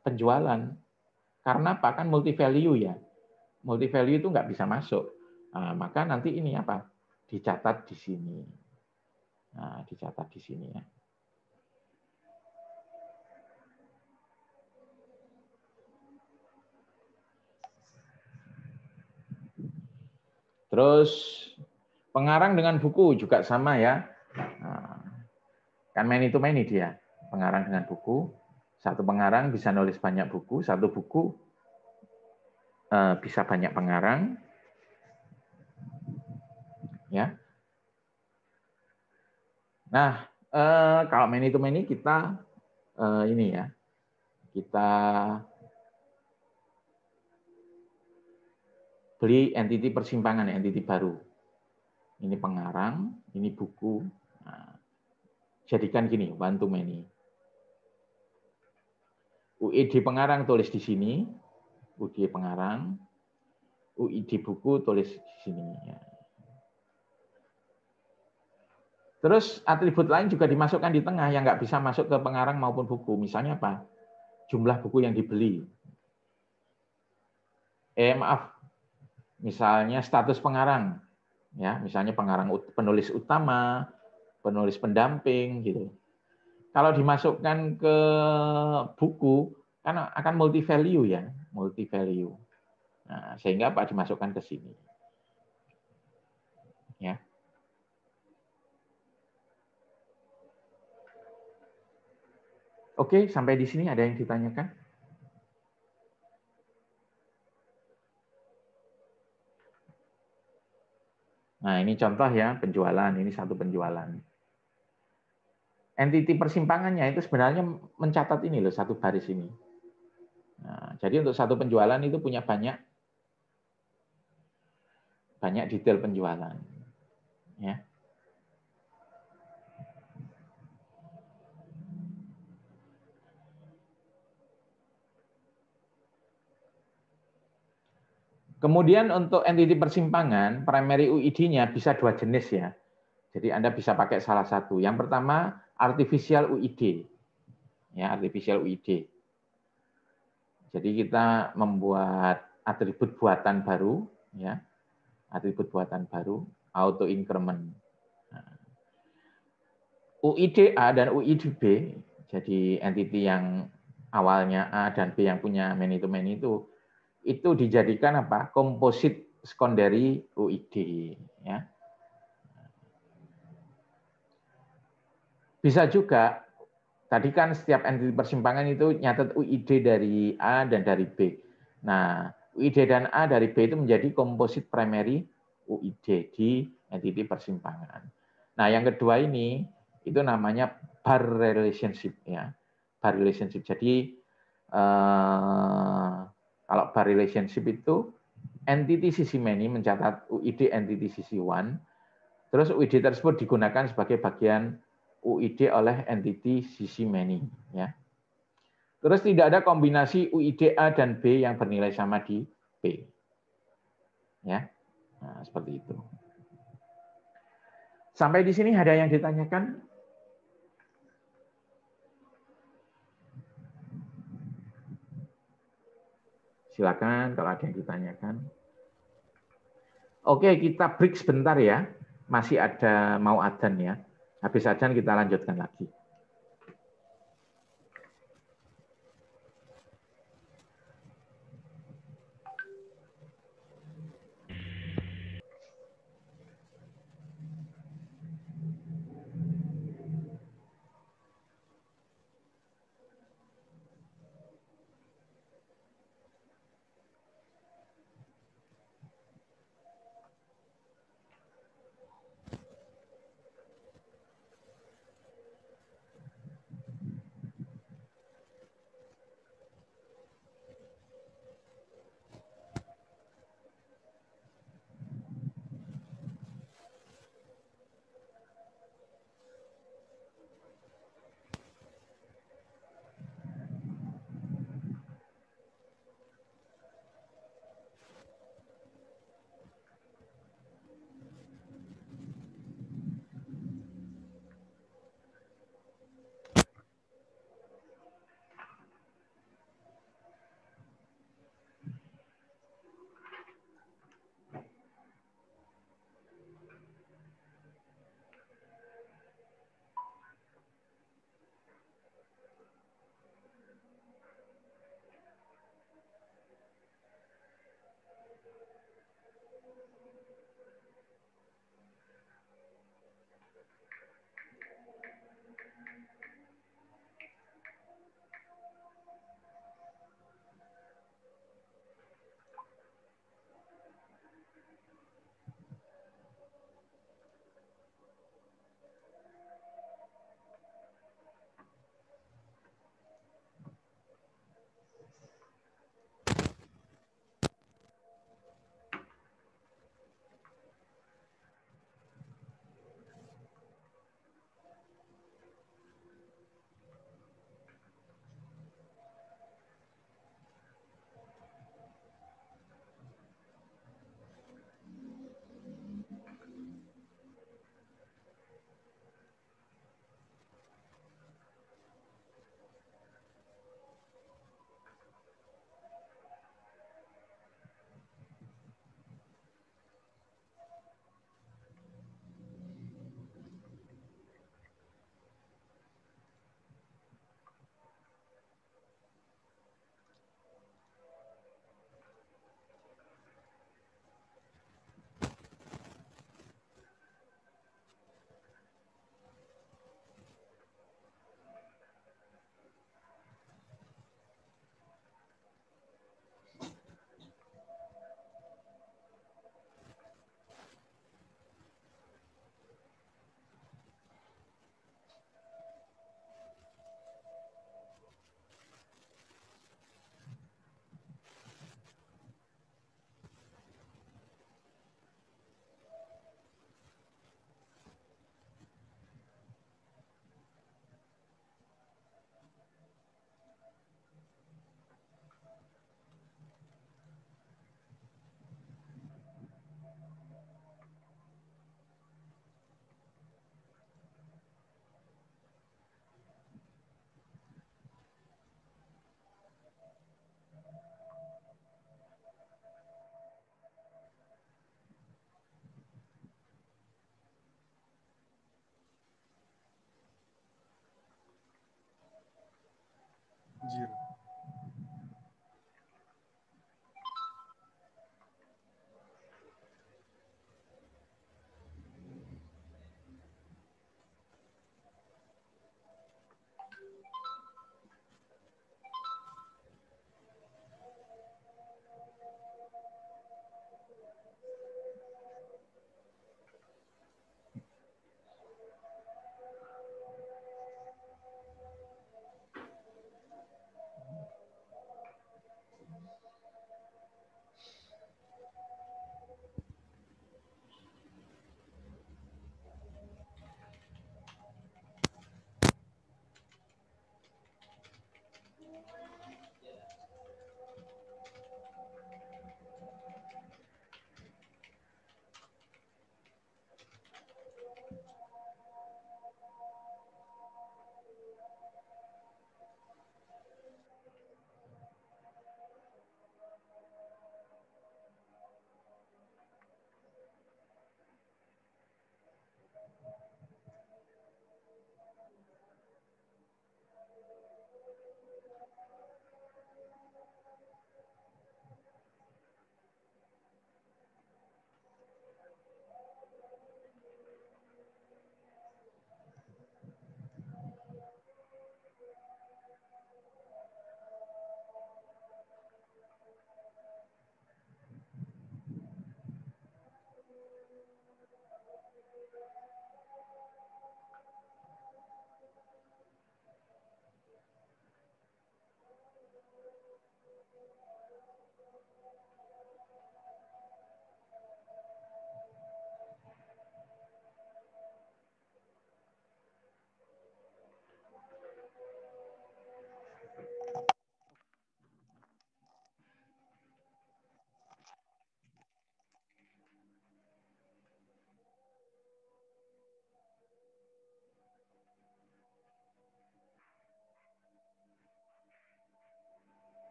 A: penjualan. Karena apa? Kan multi value ya. Multi value itu nggak bisa masuk. Nah, maka nanti ini apa? Dicatat di sini. Nah, dicatat di sini ya. Terus pengarang dengan buku juga sama ya. Nah, kan many to many dia. Pengarang dengan buku. Satu pengarang bisa nulis banyak buku. Satu buku bisa banyak pengarang. Ya. Nah, kalau many to many kita ini ya. Kita beli entity persimpangan, entity baru. Ini pengarang, ini buku. Nah, jadikan gini, one to many. UID pengarang tulis di sini, UID pengarang, UID buku tulis di sini. Ya. Terus atribut lain juga dimasukkan di tengah yang nggak bisa masuk ke pengarang maupun buku. Misalnya apa? Jumlah buku yang dibeli. Maaf, misalnya status pengarang. Ya, misalnya pengarang penulis utama, penulis pendamping gitu. Kalau dimasukkan ke buku kan akan multi value ya, multi value. Nah, sehingga apa dimasukkan ke sini. Ya. Oke, sampai di sini ada yang ditanyakan? Nah, ini contoh ya, penjualan. Ini satu penjualan. Entiti persimpangannya itu sebenarnya mencatat ini loh, satu baris ini. Nah, jadi untuk satu penjualan itu punya banyak detail penjualan. Ya. Kemudian untuk entiti persimpangan, primary UID-nya bisa 2 jenis ya. Jadi Anda bisa pakai salah satu. Yang pertama, artificial UID. Ya, artificial UID. Jadi kita membuat atribut buatan baru, ya. Atribut buatan baru, auto increment. Nah, UID A dan UID B, jadi entity yang awalnya A dan B yang punya many to many itu dijadikan apa? Komposit secondary UID, ya. Bisa juga tadi kan setiap entiti persimpangan itu nyatet UID dari A dan dari B. Nah, UID dan A dari B itu menjadi komposit primary UID di entiti persimpangan. Nah, yang kedua ini itu namanya bar relationship ya. Bar relationship. Jadi kalau bar relationship itu entity sisi many mencatat UID entity sisi one, terus UID tersebut digunakan sebagai bagian UID oleh entity sisi many. Ya. Terus tidak ada kombinasi UID A dan B yang bernilai sama di B. Ya, nah, seperti itu. Sampai di sini ada yang ditanyakan? Silakan kalau ada yang ditanyakan. Oke, kita break sebentar ya. Masih ada mau adzan ya. Habis adzan kita lanjutkan lagi.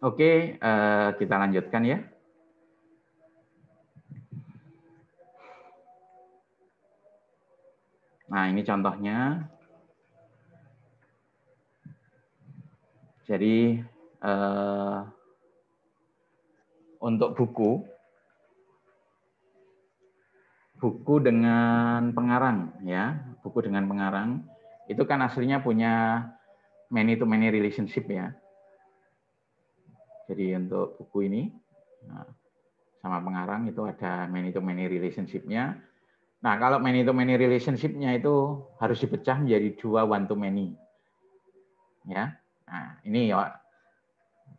A: Oke, kita lanjutkan ya. Nah, ini contohnya. Jadi, untuk buku dengan pengarang, ya, buku dengan pengarang, itu kan aslinya punya many-to-many relationship ya. Jadi untuk buku ini, sama pengarang itu ada many-to-many relationship-nya. Nah, kalau many-to-many relationship-nya itu harus dipecah menjadi 2 one-to-many. Ya, nah ini ya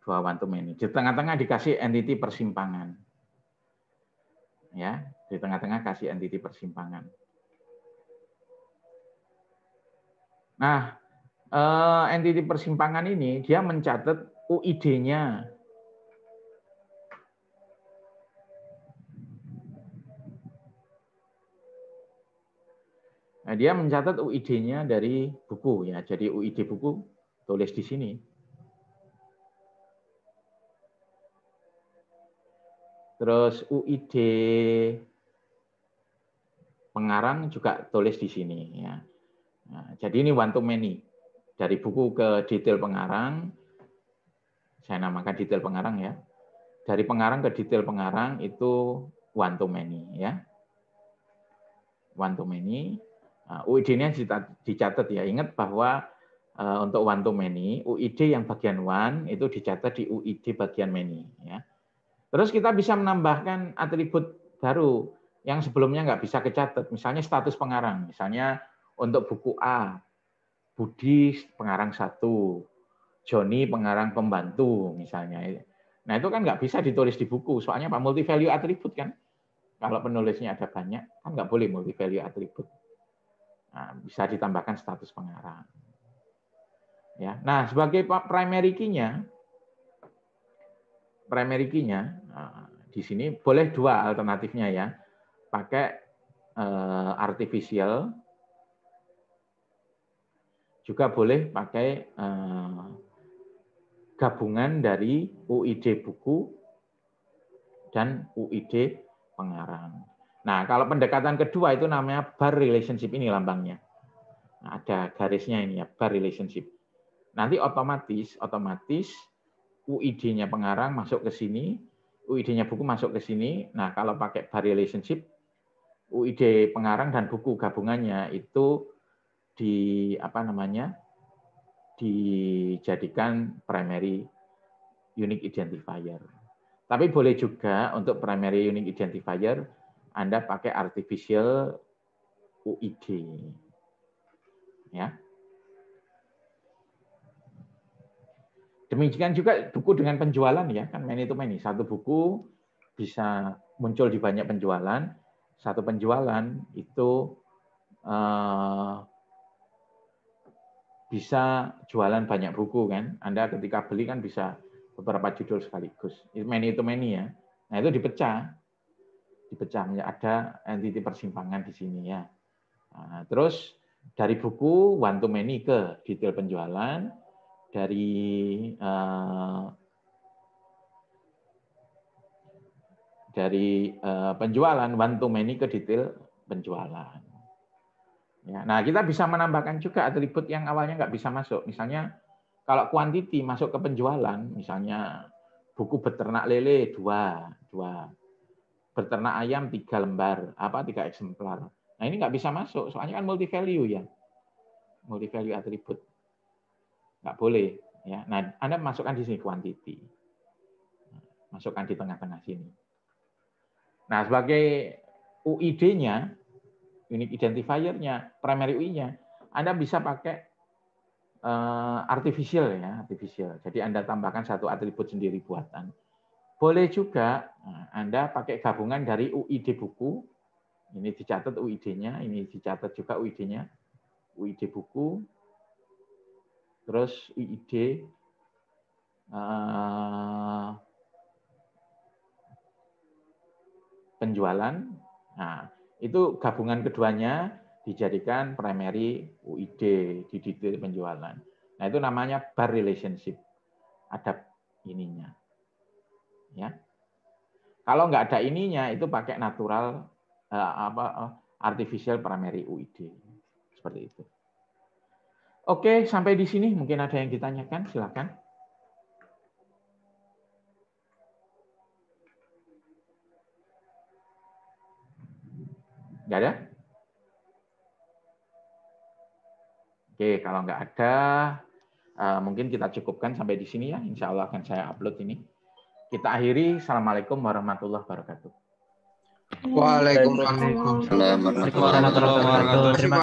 A: 2 one-to-many. Di tengah-tengah dikasih entity persimpangan. Ya, di tengah-tengah kasih entity persimpangan. Nah, entity persimpangan ini dia mencatat UID-nya. Nah, dia mencatat UID-nya dari buku ya. Jadi UID buku tulis di sini. Terus UID pengarang juga tulis di sini ya. Nah, jadi ini one to many. Dari buku ke detail pengarang, saya namakan detail pengarang ya. Dari pengarang ke detail pengarang itu one to many ya. One to many. UID-nya dicatat ya. Ingat bahwa untuk one to many, UID yang bagian one itu dicatat di UID bagian many ya. Terus kita bisa menambahkan atribut baru yang sebelumnya nggak bisa kecatat. Misalnya status pengarang. Misalnya untuk buku A, Budi pengarang 1, Joni pengarang pembantu misalnya. Nah itu kan nggak bisa ditulis di buku. Soalnya Pak multi value atribut kan. Kalau penulisnya ada banyak kan nggak boleh multi value atribut. Nah, bisa ditambahkan status pengarang. Ya. Nah sebagai primary key-nya, di sini boleh dua alternatifnya ya, pakai artificial, juga boleh pakai gabungan dari UID buku dan UID pengarang. Nah kalau pendekatan kedua itu namanya bar relationship, ini lambangnya. Nah, ada garisnya ini ya, bar relationship. Nanti otomatis UID-nya pengarang masuk ke sini, UID-nya buku masuk ke sini. Nah, kalau pakai bar relationship, UID pengarang dan buku gabungannya itu dijadikan primary unique identifier. Tapi boleh juga untuk primary unique identifier Anda pakai artificial UID. Ya. Demikian juga buku dengan penjualan ya, kan many to many. Satu buku bisa muncul di banyak penjualan. Satu penjualan itu bisa jualan banyak buku kan. Anda ketika beli kan bisa beberapa judul sekaligus. Many to many ya. Nah itu dipecah ada entity persimpangan di sini ya. Nah, terus dari buku one to many ke detail penjualan. Dari penjualan one to many ke detail penjualan. Ya, nah kita bisa menambahkan juga atribut yang awalnya nggak bisa masuk. Misalnya kalau quantity masuk ke penjualan, misalnya buku beternak lele 2, beternak ayam 3 lembar, 3 eksemplar. Nah ini nggak bisa masuk, soalnya kan multi value ya, multi value atribut. Nggak boleh ya. Nah, Anda masukkan di sini quantity. Masukkan di tengah-tengah sini. Nah, sebagai UID-nya, unique identifier-nya, primary UI-nya, Anda bisa pakai artificial ya, artificial. Jadi Anda tambahkan satu atribut sendiri buatan. Boleh juga Anda pakai gabungan dari UID buku. Ini dicatat UID-nya, ini dicatat juga UID-nya. UID buku. Terus UID penjualan. Nah, itu gabungan keduanya dijadikan primary UID di detail penjualan. Nah, itu namanya bar relationship. Ada ininya. Ya. Kalau nggak ada ininya itu pakai natural artificial primary UID. Seperti itu. Oke, sampai di sini mungkin ada yang ditanyakan, silakan. Nggak ada? Oke, kalau nggak ada, mungkin kita cukupkan sampai di sini ya. Insya Allah akan saya upload ini. Kita akhiri. Assalamualaikum warahmatullahi wabarakatuh.
D: Waalaikumsalam warahmatullahi wabarakatuh.
F: Terima kasih.